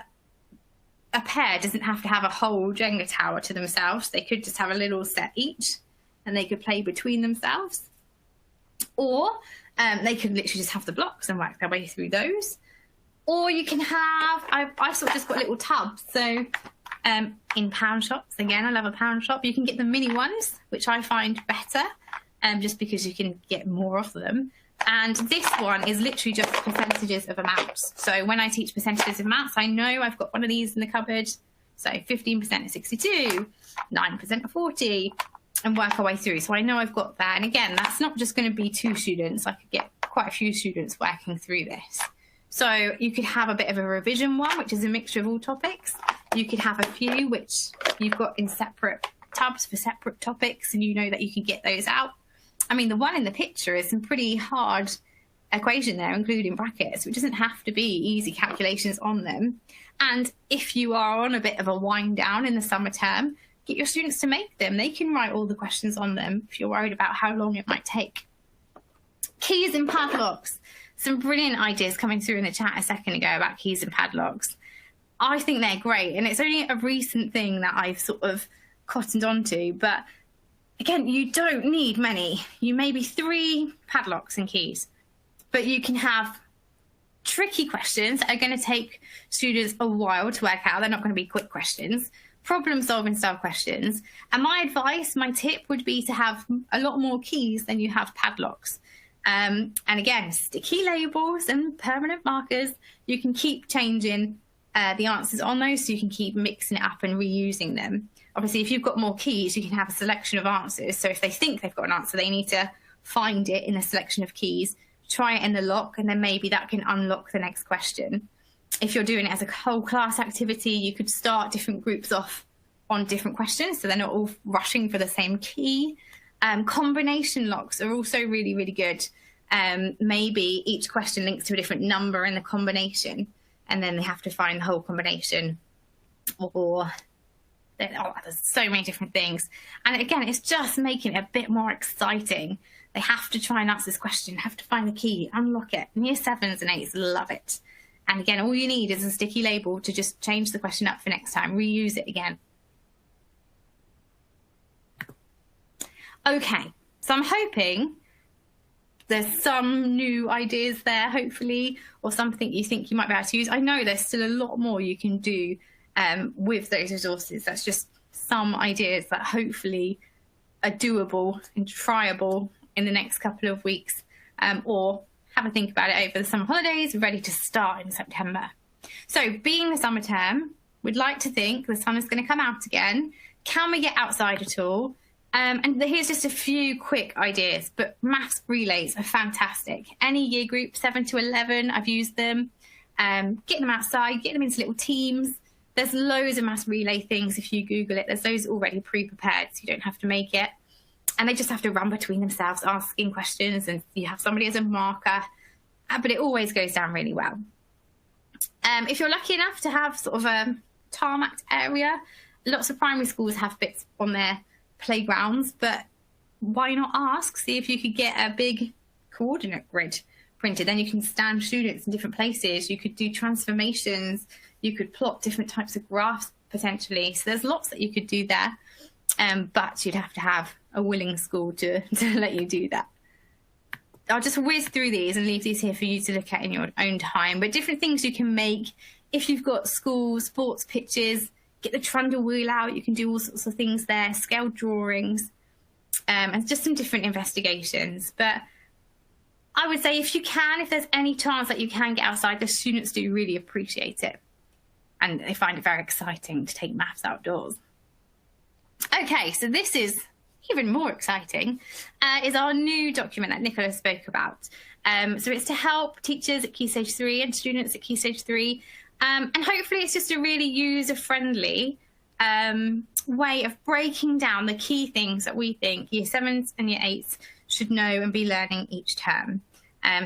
a pair doesn't have to have a whole Jenga tower to themselves. They could just have a little set each and they could play between themselves. Or they could literally just have the blocks and work their way through those. Or you can have, I've sort of just got little tubs. So in pound shops, again, I love a pound shop. You can get the mini ones, which I find better, just because you can get more of them. And this one is literally just percentages of amounts. So when I teach percentages of amounts, I know I've got one of these in the cupboard. So 15% of 62, 9% of 40, and work our way through. So I know I've got that. And again, that's not just going to be 2 students. I could get quite a few students working through this. So you could have a bit of a revision one, which is a mixture of all topics. You could have a few which you've got in separate tubs for separate topics, and you know that you can get those out. I mean, the one in the picture is some pretty hard equation there, including brackets, which doesn't have to be easy calculations on them. And if you are on a bit of a wind down in the summer term, get your students to make them. They can write all the questions on them if you're worried about how long it might take. Keys and padlocks. Some brilliant ideas coming through in the chat a second ago about keys and padlocks. I think they're great, and it's only a recent thing that I've sort of cottoned onto, but again, you don't need many. You maybe 3 padlocks and keys, but you can have tricky questions that are going to take students a while to work out. They're not going to be quick questions, problem-solving style questions. And my advice, my tip would be to have a lot more keys than you have padlocks. And again, sticky labels and permanent markers. You can keep changing the answers on those, so you can keep mixing it up and reusing them. Obviously, if you've got more keys, you can have a selection of answers. So if they think they've got an answer, they need to find it in a selection of keys, try it in the lock, and then maybe that can unlock the next question. If you're doing it as a whole class activity, you could start different groups off on different questions, so they're not all rushing for the same key. Combination locks are also really, really good. Maybe each question links to a different number in the combination, and then they have to find the whole combination. Or there's so many different things. And again, it's just making it a bit more exciting. They have to try and answer this question, have to find the key, unlock it. And year 7s and 8s love it. And again, all you need is a sticky label to just change the question up for next time, reuse it again. Okay, so I'm hoping there's some new ideas there, hopefully, or something you think you might be able to use. I know there's still a lot more you can do with those resources. That's just some ideas that hopefully are doable and tryable in the next couple of weeks, or have a think about it over the summer holidays, ready to start in September. So being the summer term, we'd like to think the sun is going to come out again. Can we get outside at all? And here's just a few quick ideas, but maths relays are fantastic. Any year group, 7 to 11, I've used them. Get them outside, get them into little teams. There's loads of maths relay things if you Google it. There's those already pre-prepared, so you don't have to make it. And they just have to run between themselves, asking questions, and you have somebody as a marker. But it always goes down really well. If you're lucky enough to have sort of a tarmac area, lots of primary schools have bits on their playgrounds, but why not ask, see if you could get a big coordinate grid printed. Then you can stand students in different places. You could do transformations. You could plot different types of graphs potentially. So there's lots that you could do there. but you'd have to have a willing school to let you do that. I'll just whiz through these and leave these here for you to look at in your own time. But different things you can make if you've got school sports pitches. Get the trundle wheel out. You can do all sorts of things there. Scale drawings, and just some different investigations. But I would say if there's any chance that you can get outside, the students do really appreciate it, and they find it very exciting to take maths outdoors. Okay, so this is even more exciting, is our new document that Nicola spoke about. So it's to help teachers at Key Stage 3 and students at Key Stage 3. And hopefully it's just a really user-friendly way of breaking down the key things that we think Year 7s and Year 8s should know and be learning each term.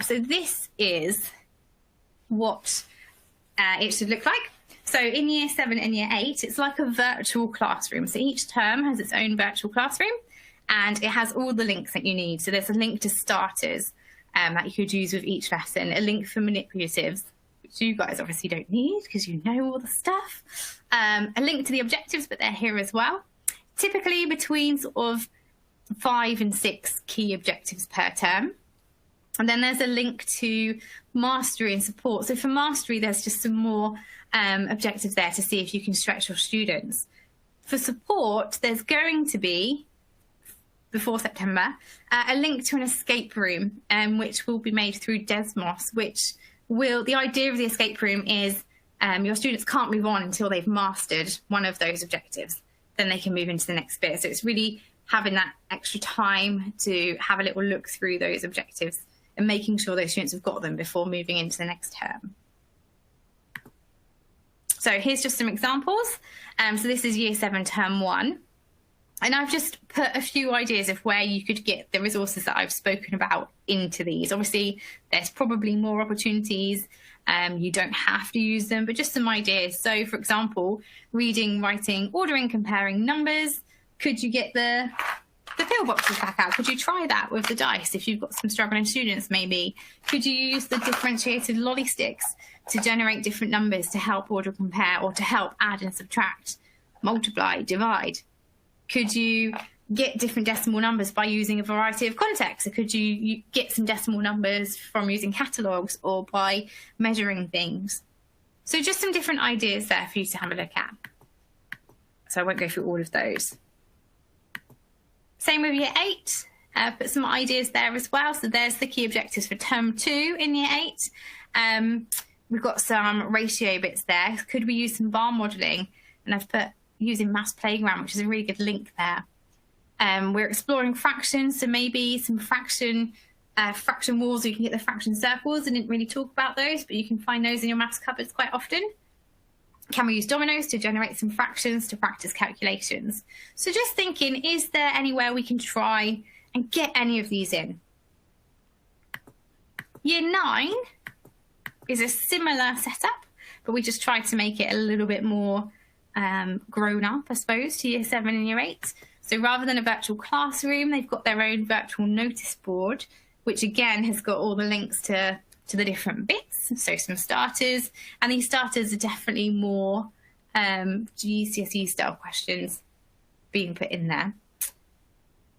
So this is what it should look like. So in Year 7 and Year 8, it's like a virtual classroom. So each term has its own virtual classroom, and it has all the links that you need. So there's a link to starters that you could use with each lesson, a link for manipulatives, which you guys obviously don't need because you know all the stuff, a link to the objectives, but they're here as well. Typically between sort of 5 and 6 key objectives per term. And then there's a link to mastery and support. So for mastery, there's just some more objectives there to see if you can stretch your students. For support, there's going to be, before September, a link to an escape room, which will be made through Desmos, the idea of the escape room is your students can't move on until they've mastered one of those objectives. Then they can move into the next bit. So it's really having that extra time to have a little look through those objectives and making sure those students have got them before moving into the next term. So here's just some examples. So this is Year 7 Term 1. And I've just put a few ideas of where you could get the resources that I've spoken about into these. Obviously, there's probably more opportunities. You don't have to use them, but just some ideas. So, for example, reading, writing, ordering, comparing numbers. Could you get the pillboxes back out? Could you try that with the dice if you've got some struggling students, maybe? Could you use the differentiated lolly sticks to generate different numbers to help order, compare, or to help add and subtract, multiply, divide? Could you get different decimal numbers by using a variety of contexts? Or could you get some decimal numbers from using catalogues or by measuring things? So just some different ideas there for you to have a look at. So I won't go through all of those. Same with Year 8, put some ideas there as well. So there's the key objectives for Term 2 in Year 8. We've got some ratio bits there. Could we use some bar modelling? And I've put using Maths Playground, which is a really good link there. We're exploring fractions, so maybe some fraction walls, you can get the fraction circles. I didn't really talk about those, but you can find those in your maths cupboards quite often. Can we use dominoes to generate some fractions to practice calculations? So just thinking, is there anywhere we can try and get any of these in? Year 9 is a similar setup, but we just tried to make it a little bit more grown up, I suppose, to Year 7 and Year 8. So rather than a virtual classroom, they've got their own virtual notice board, which again has got all the links to the different bits. So some starters, and these starters are definitely more GCSE style questions being put in there.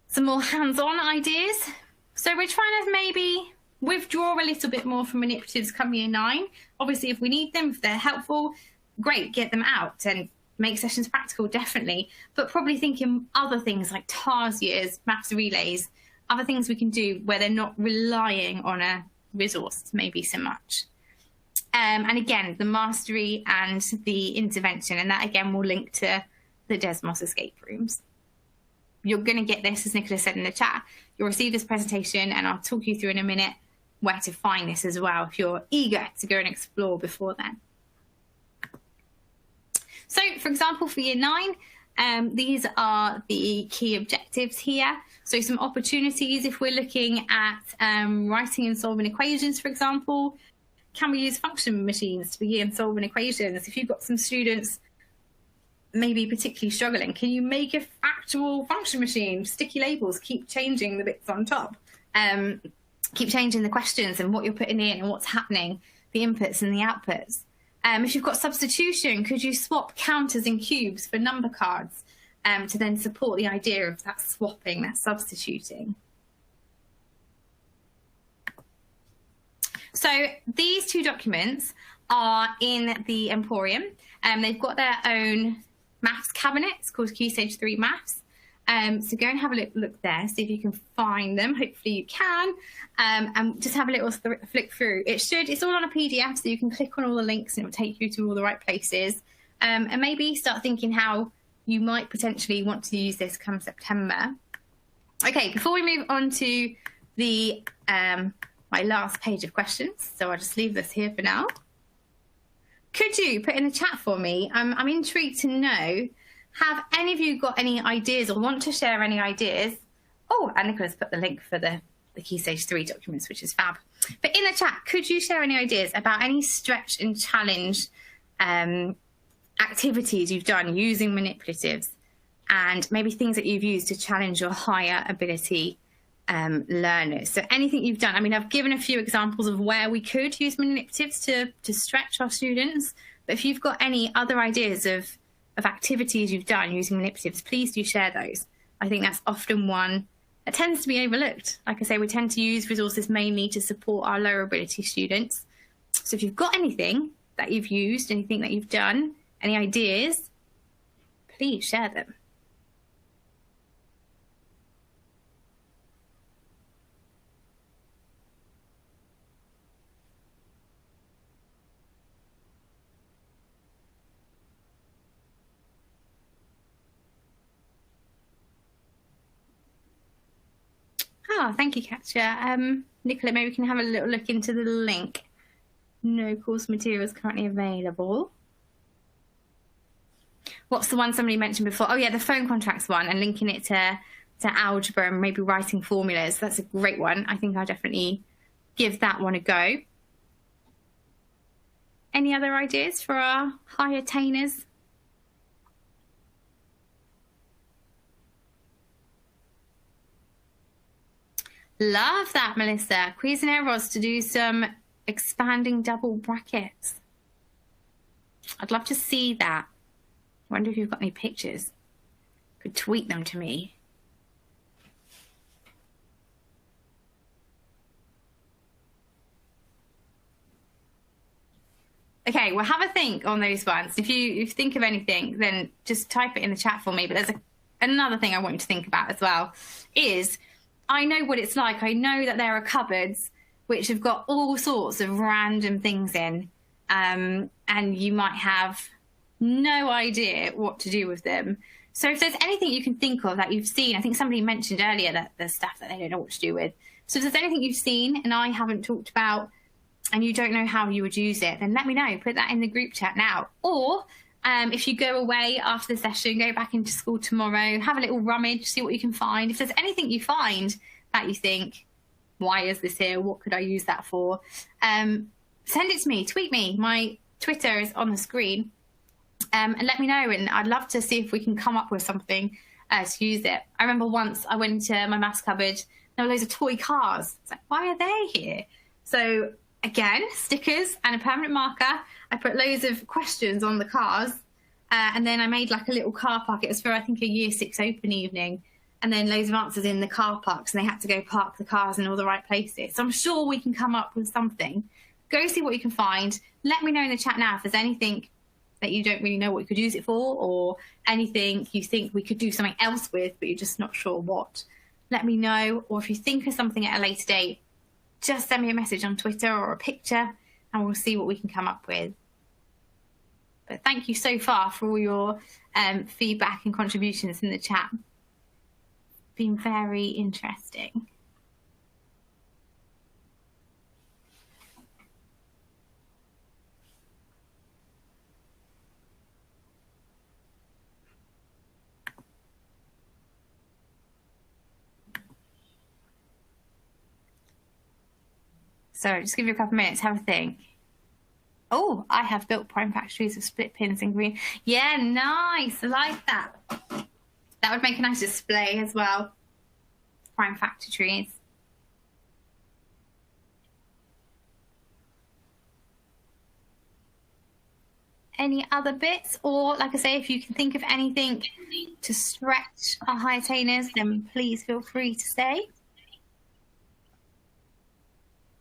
Some more hands-on ideas. So we're trying to maybe withdraw a little bit more from manipulatives come Year 9. Obviously, if we need them, if they're helpful, great, get them out and make sessions practical, definitely. But probably thinking other things like TARS years, maths relays, other things we can do where they're not relying on a resource maybe so much. And again, the mastery and the intervention, and that again will link to the Desmos escape rooms. You're going to get this, as Nicola said in the chat. You'll receive this presentation, and I'll talk you through in a minute where to find this as well if you're eager to go and explore before then. So, for example, for Year 9, these are the key objectives here. So some opportunities if we're looking at writing and solving equations, for example. Can we use function machines to begin solving equations? If you've got some students maybe particularly struggling, can you make a actual function machine, sticky labels, keep changing the bits on top, keep changing the questions and what you're putting in and what's happening, the inputs and the outputs. If you've got substitution, could you swap counters and cubes for number cards? to then support the idea of that swapping, that substituting. So these two documents are in the Emporium. They've got their own maths cabinet. It's called Key Stage 3 Maths. So go and have a look there, see if you can find them. Hopefully you can. And just have a little flick through. It's all on a PDF, so you can click on all the links and it will take you to all the right places. And maybe start thinking how you might potentially want to use this come September. Okay, before we move on to the my last page of questions, so I'll just leave this here for now. Could you put in the chat for me? I'm intrigued to know, have any of you got any ideas or want to share any ideas? Oh, and Nicola's put the link for the Key Stage 3 documents, which is fab. But in the chat, could you share any ideas about any stretch and challenge activities you've done using manipulatives, and maybe things that you've used to challenge your higher ability learners? So anything you've done. I mean, I've given a few examples of where we could use manipulatives to stretch our students, but if you've got any other ideas of activities you've done using manipulatives, please do share those. I think that's often one that tends to be overlooked. Like I say, we tend to use resources mainly to support our lower ability students. So if you've got anything that you've used, anything that you've done, any ideas, please share them. Oh, thank you, Katja. Nicola, maybe we can have a little look into the link. No course materials currently available. What's the one somebody mentioned before? Oh, yeah, the phone contracts one, and linking it to algebra and maybe writing formulas. That's a great one. I think I'll definitely give that one a go. Any other ideas for our high attainers? Love that, Melissa. Cuisineiros to do some expanding double brackets. I'd love to see that. I wonder if you've got any pictures. Could tweet them to me. Okay, well, have a think on those ones. If you think of anything, then just type it in the chat for me. But there's another thing I want you to think about as well, is I know what it's like. I know that there are cupboards which have got all sorts of random things in, and you might have no idea what to do with them. So if there's anything you can think of that you've seen, I think somebody mentioned earlier that there's stuff that they don't know what to do with. So if there's anything you've seen and I haven't talked about and you don't know how you would use it, then let me know. Put that in the group chat now. Or if you go away after the session, go back into school tomorrow, have a little rummage, see what you can find. If there's anything you find that you think, why is this here? What could I use that for? Send it to me, tweet me. My Twitter is on the screen. And let me know, and I'd love to see if we can come up with something to use it. I remember once I went into my maths cupboard, there were loads of toy cars. It's like, why are they here? So again, stickers and a permanent marker. I put loads of questions on the cars, and then I made like a little car park. It was for, I think, a year 6 open evening, and then loads of answers in the car parks, and they had to go park the cars in all the right places. So I'm sure we can come up with something. Go see what you can find. Let me know in the chat now if there's anything that you don't really know what you could use it for, or anything you think we could do something else with, but you're just not sure what. Let me know. Or if you think of something at a later date, just send me a message on Twitter or a picture, and we'll see what we can come up with. But thank you so far for all your feedback and contributions in the chat. Been very interesting. So just give you a couple of minutes, have a think. Oh, I have built prime factories of split pins in green. Yeah, nice. I like that. That would make a nice display as well. Prime factories. any other bits, or like I say, if you can think of anything to stretch our high attainers, then please feel free to say.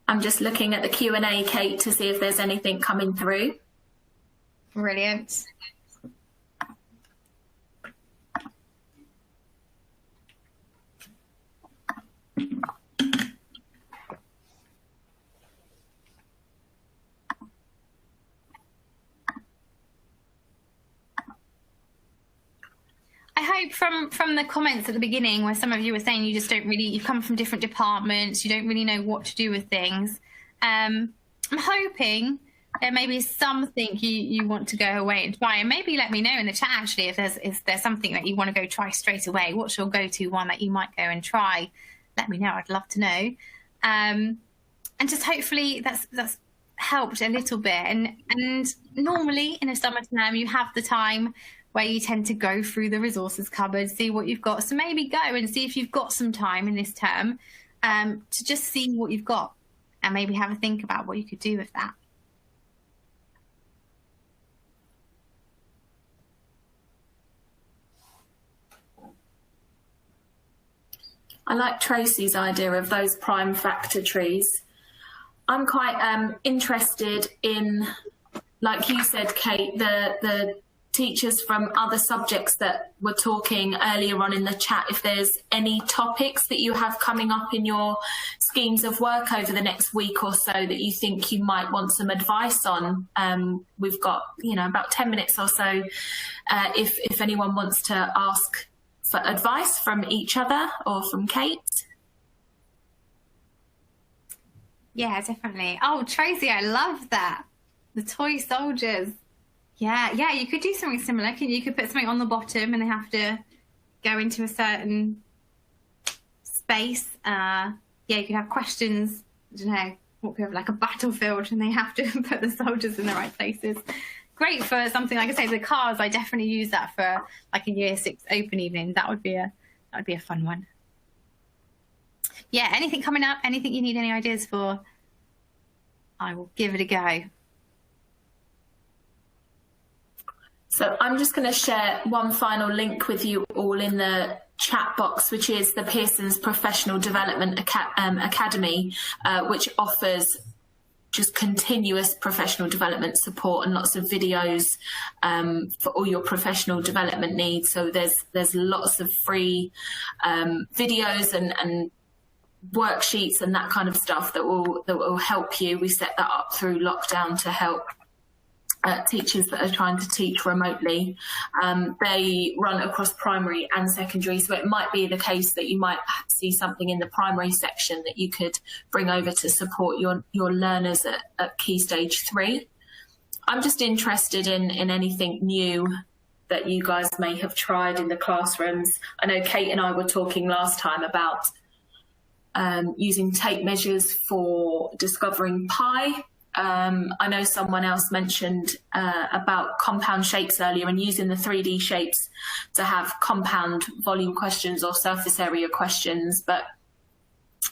I'm just looking at the Q&A, Kate, to see if there's anything coming through. Brilliant. I hope from the comments at the beginning where some of you were saying you just don't really, you come from different departments, you don't really know what to do with things. I'm hoping there may be something you want to go away and try, and maybe let me know in the chat actually if there's something that you want to go try straight away. What's your go-to one that you might go and try? Let me know, I'd love to know. And just hopefully that's helped a little bit. And normally in a summer term you have the time where you tend to go through the resources cupboard, see what you've got. So maybe go and see if you've got some time in this term to just see what you've got and maybe have a think about what you could do with that. I like Tracy's idea of those prime factor trees. I'm quite interested in, like you said, Kate, the teachers from other subjects that were talking earlier on in the chat, if there's any topics that you have coming up in your schemes of work over the next week or so that you think you might want some advice on. We've got, about 10 minutes or so if anyone wants to ask for advice from each other or from Kate. Yeah, definitely. Oh, Tracy, I love that. The toy soldiers. Yeah, you could do something similar. You could put something on the bottom and they have to go into a certain space. You could have questions, I don't know, what could have like a battlefield and they have to put the soldiers in the right places. Great for something, like I say, the cars, I definitely use that for like a year 6 open evening. That would be a fun one. Yeah, anything coming up, anything you need any ideas for, I will give it a go. So I'm just going to share one final link with you all in the chat box, which is the Pearson's Professional Development Academy, which offers just continuous professional development support and lots of videos for all your professional development needs. So there's lots of free videos and worksheets and that kind of stuff that will help you. We set that up through lockdown to help teachers that are trying to teach remotely. They run across primary and secondary, so it might be the case that you might see something in the primary section that you could bring over to support your learners at Key Stage 3. I'm just interested in anything new that you guys may have tried in the classrooms. I know Kate and I were talking last time about using tape measures for discovering pi. I know someone else mentioned about compound shapes earlier and using the 3D shapes to have compound volume questions or surface area questions. But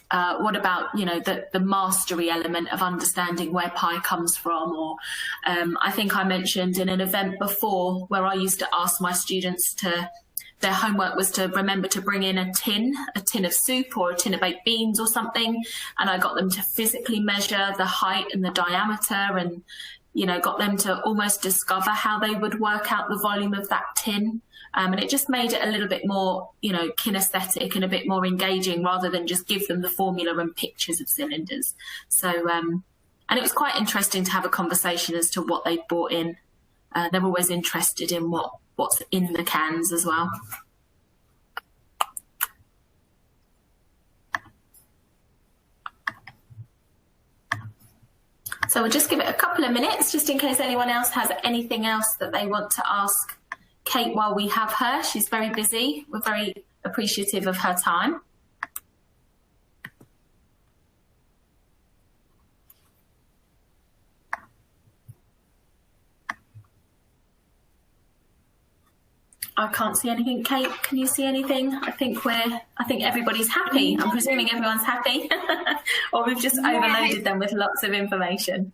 what about, the mastery element of understanding where pi comes from? Or I think I mentioned in an event before where I used to ask my students their homework was to remember to bring in a tin of soup or a tin of baked beans or something. And I got them to physically measure the height and the diameter and, got them to almost discover how they would work out the volume of that tin. And it just made it a little bit more, kinesthetic and a bit more engaging rather than just give them the formula and pictures of cylinders. So, and it was quite interesting to have a conversation as to what they brought in. They're always interested in what's in the cans as well. So we'll just give it a couple of minutes just in case anyone else has anything else that they want to ask Kate while we have her. She's very busy. We're very appreciative of her time. I can't see anything. Kate, can you see anything? I think everybody's happy. I'm presuming everyone's happy. Or we've just overloaded them with lots of information.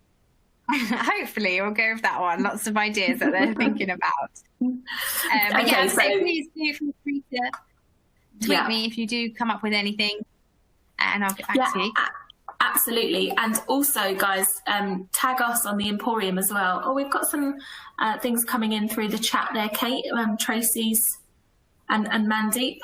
Hopefully we'll go with that one. Lots of ideas that they're thinking about. But yeah, so please do feel free to tweet me if you do come up with anything, and I'll get back to you. Absolutely. And also, guys, tag us on the Emporium as well. Oh, we've got some things coming in through the chat there, Kate, Tracy's and Mandeep.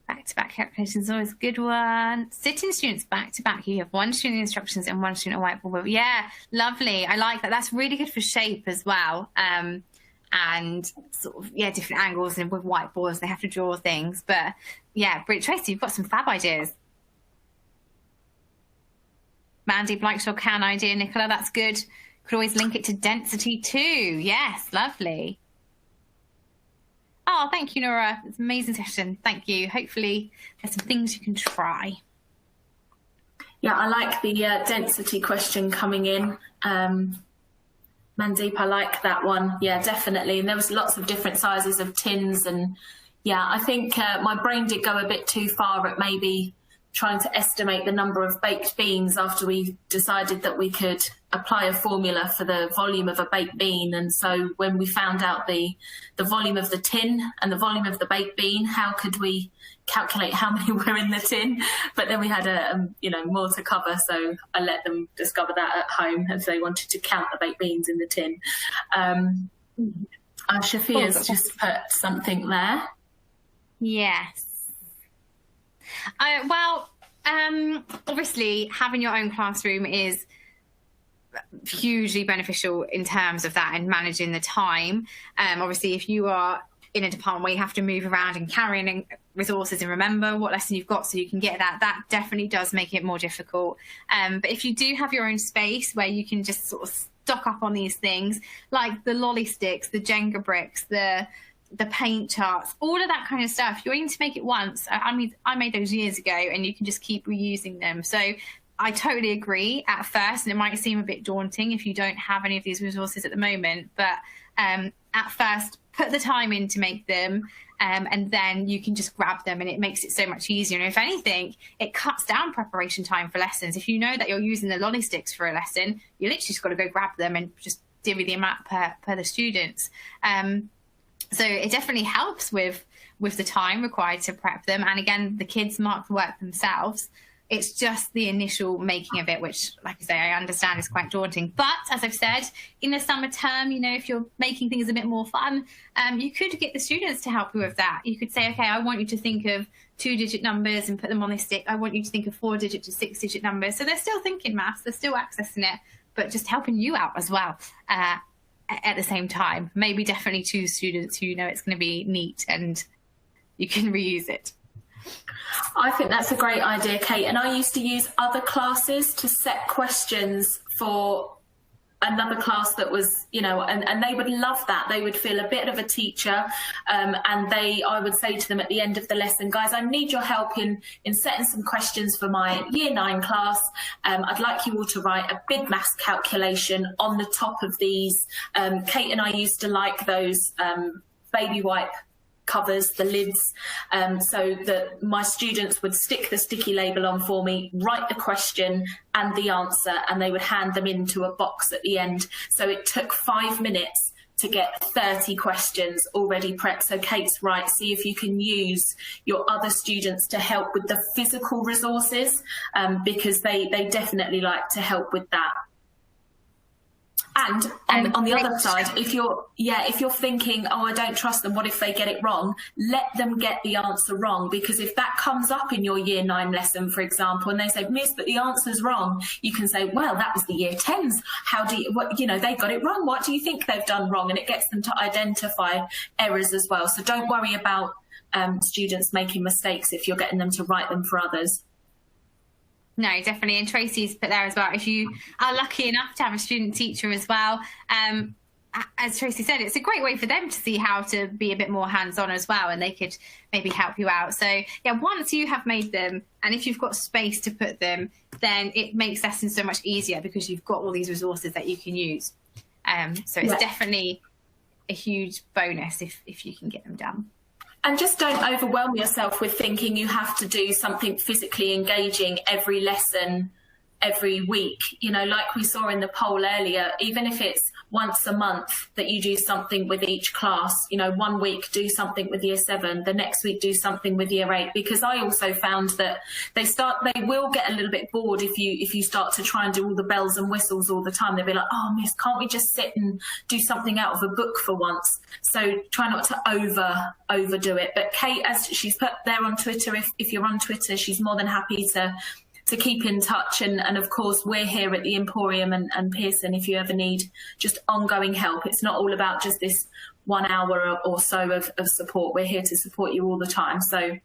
Back-to-back calculations is always a good one. Sitting students back-to-back. You have one student instructions and one student at whiteboard. Yeah, lovely. I like that. That's really good for shape as well. And sort of, different angles, and with whiteboards, they have to draw things. But yeah, Tracy, you've got some fab ideas. Mandy likes your can idea, Nicola. That's good. Could always link it to density too. Yes, lovely. Oh, thank you, Nora. It's an amazing session. Thank you. Hopefully there's some things you can try. Yeah, I like the density question coming in. Mandeep, I like that one. Yeah, definitely. And there was lots of different sizes of tins. And yeah, I think my brain did go a bit too far at maybe trying to estimate the number of baked beans after we decided that we could apply a formula for the volume of a baked bean. And so when we found out the volume of the tin and the volume of the baked bean, how could we calculate how many were in the tin? But then we had more to cover, so I let them discover that at home if they wanted to count the baked beans in the tin. Shafia's just put something there. Yes. Obviously having your own classroom is hugely beneficial in terms of that and managing the time. Obviously, if you are in a department where you have to move around and carry in resources and remember what lesson you've got so you can get that definitely does make it more difficult. But if you do have your own space where you can just sort of stock up on these things, like the lolly sticks, the Jenga bricks, the paint charts, all of that kind of stuff, you're aiming to make it once. I mean, I made those years ago and you can just keep reusing them. So I totally agree at first, and it might seem a bit daunting if you don't have any of these resources at the moment, but at first put the time in to make them, and then you can just grab them and it makes it so much easier. And if anything, it cuts down preparation time for lessons. If you know that you're using the lolly sticks for a lesson, you literally just got to go grab them and just divvy the amount per the students. So it definitely helps with the time required to prep them. And again, the kids mark the work themselves. It's just the initial making of it, which, like I say, I understand is quite daunting. But as I've said, in the summer term, if you're making things a bit more fun, you could get the students to help you with that. You could say, okay, I want you to think of 2-digit numbers and put them on this stick. I want you to think of 4-digit to 6-digit numbers. So they're still thinking maths, they're still accessing it, but just helping you out as well. At the same time, maybe definitely choose students who it's going to be neat and you can reuse it. I think that's a great idea, Kate. And I used to use other classes to set questions for another class that was, and they would love that. They would feel a bit of a teacher. And I would say to them at the end of the lesson, guys, I need your help in setting some questions for my year 9 class. I'd like you all to write a big maths calculation on the top of these. Kate and I used to like those baby wipe covers, the lids, so that my students would stick the sticky label on for me, write the question and the answer, and they would hand them into a box at the end. So it took 5 minutes to get 30 questions already prepped. So Kate's right, see if you can use your other students to help with the physical resources, because they definitely like to help with that. And on the other side, if you're thinking, oh, I don't trust them, what if they get it wrong? Let them get the answer wrong, because if that comes up in your year 9 lesson, for example, and they say, Miss, but the answer's wrong, you can say, well, that was the year 10s. How do you, they got it wrong. What do you think they've done wrong? And it gets them to identify errors as well. So don't worry about students making mistakes if you're getting them to write them for others. No, definitely. And Tracy's put there as well. If you are lucky enough to have a student teacher as well, as Tracy said, it's a great way for them to see how to be a bit more hands-on as well, and they could maybe help you out. So yeah, once you have made them, and if you've got space to put them, then it makes lessons so much easier because you've got all these resources that you can use. So it's definitely a huge bonus if you can get them done. And just don't overwhelm yourself with thinking you have to do something physically engaging every lesson every week, you know, like we saw in the poll earlier, even if it's once a month that you do something with each class, you know, 1 week do something with year 7, the next week do something with year 8, because I also found that they will get a little bit bored if you start to try and do all the bells and whistles all the time. They'll be like, oh miss, can't we just sit and do something out of a book for once? So try not to overdo it. But Kate, as she's put there on Twitter, if you're on Twitter, she's more than happy to keep in touch, and of course we're here at the Emporium and Pearson if you ever need just ongoing help. It's not all about just this 1 hour or so of support. We're here to support you all the time. So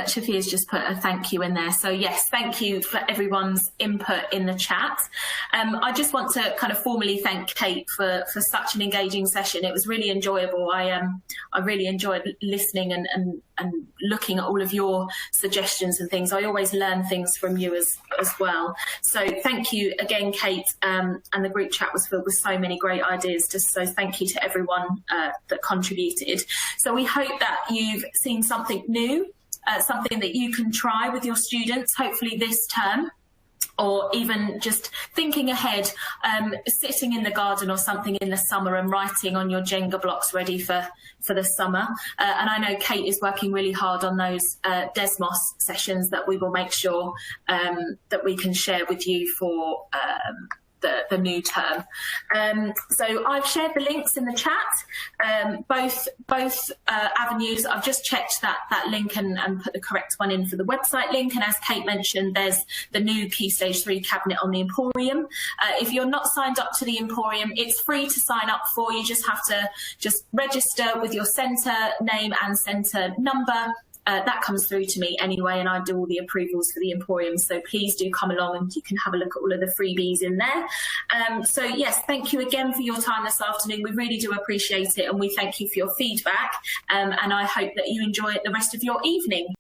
Shafia's just put a thank you in there. So yes, thank you for everyone's input in the chat. I just want to kind of formally thank Kate for such an engaging session. It was really enjoyable. I really enjoyed listening and looking at all of your suggestions and things. I always learn things from you as well. So thank you again, Kate. And the group chat was filled with so many great ideas. So thank you to everyone that contributed. So we hope that you've seen something new, something that you can try with your students, hopefully this term, or even just thinking ahead, sitting in the garden or something in the summer and writing on your Jenga blocks ready for the summer. And I know Kate is working really hard on those Desmos sessions that we will make sure that we can share with you for the new term. So I've shared the links in the chat, both avenues. I've just checked that link and put the correct one in for the website link. And as Kate mentioned, there's the new Key Stage 3 cabinet on the Emporium. If you're not signed up to the Emporium, it's free to sign up for. You just have to register with your centre name and centre number. That comes through to me anyway, and I do all the approvals for the Emporium. So please do come along and you can have a look at all of the freebies in there. So yes, thank you again for your time this afternoon. We really do appreciate it, and we thank you for your feedback. And I hope that you enjoy the rest of your evening.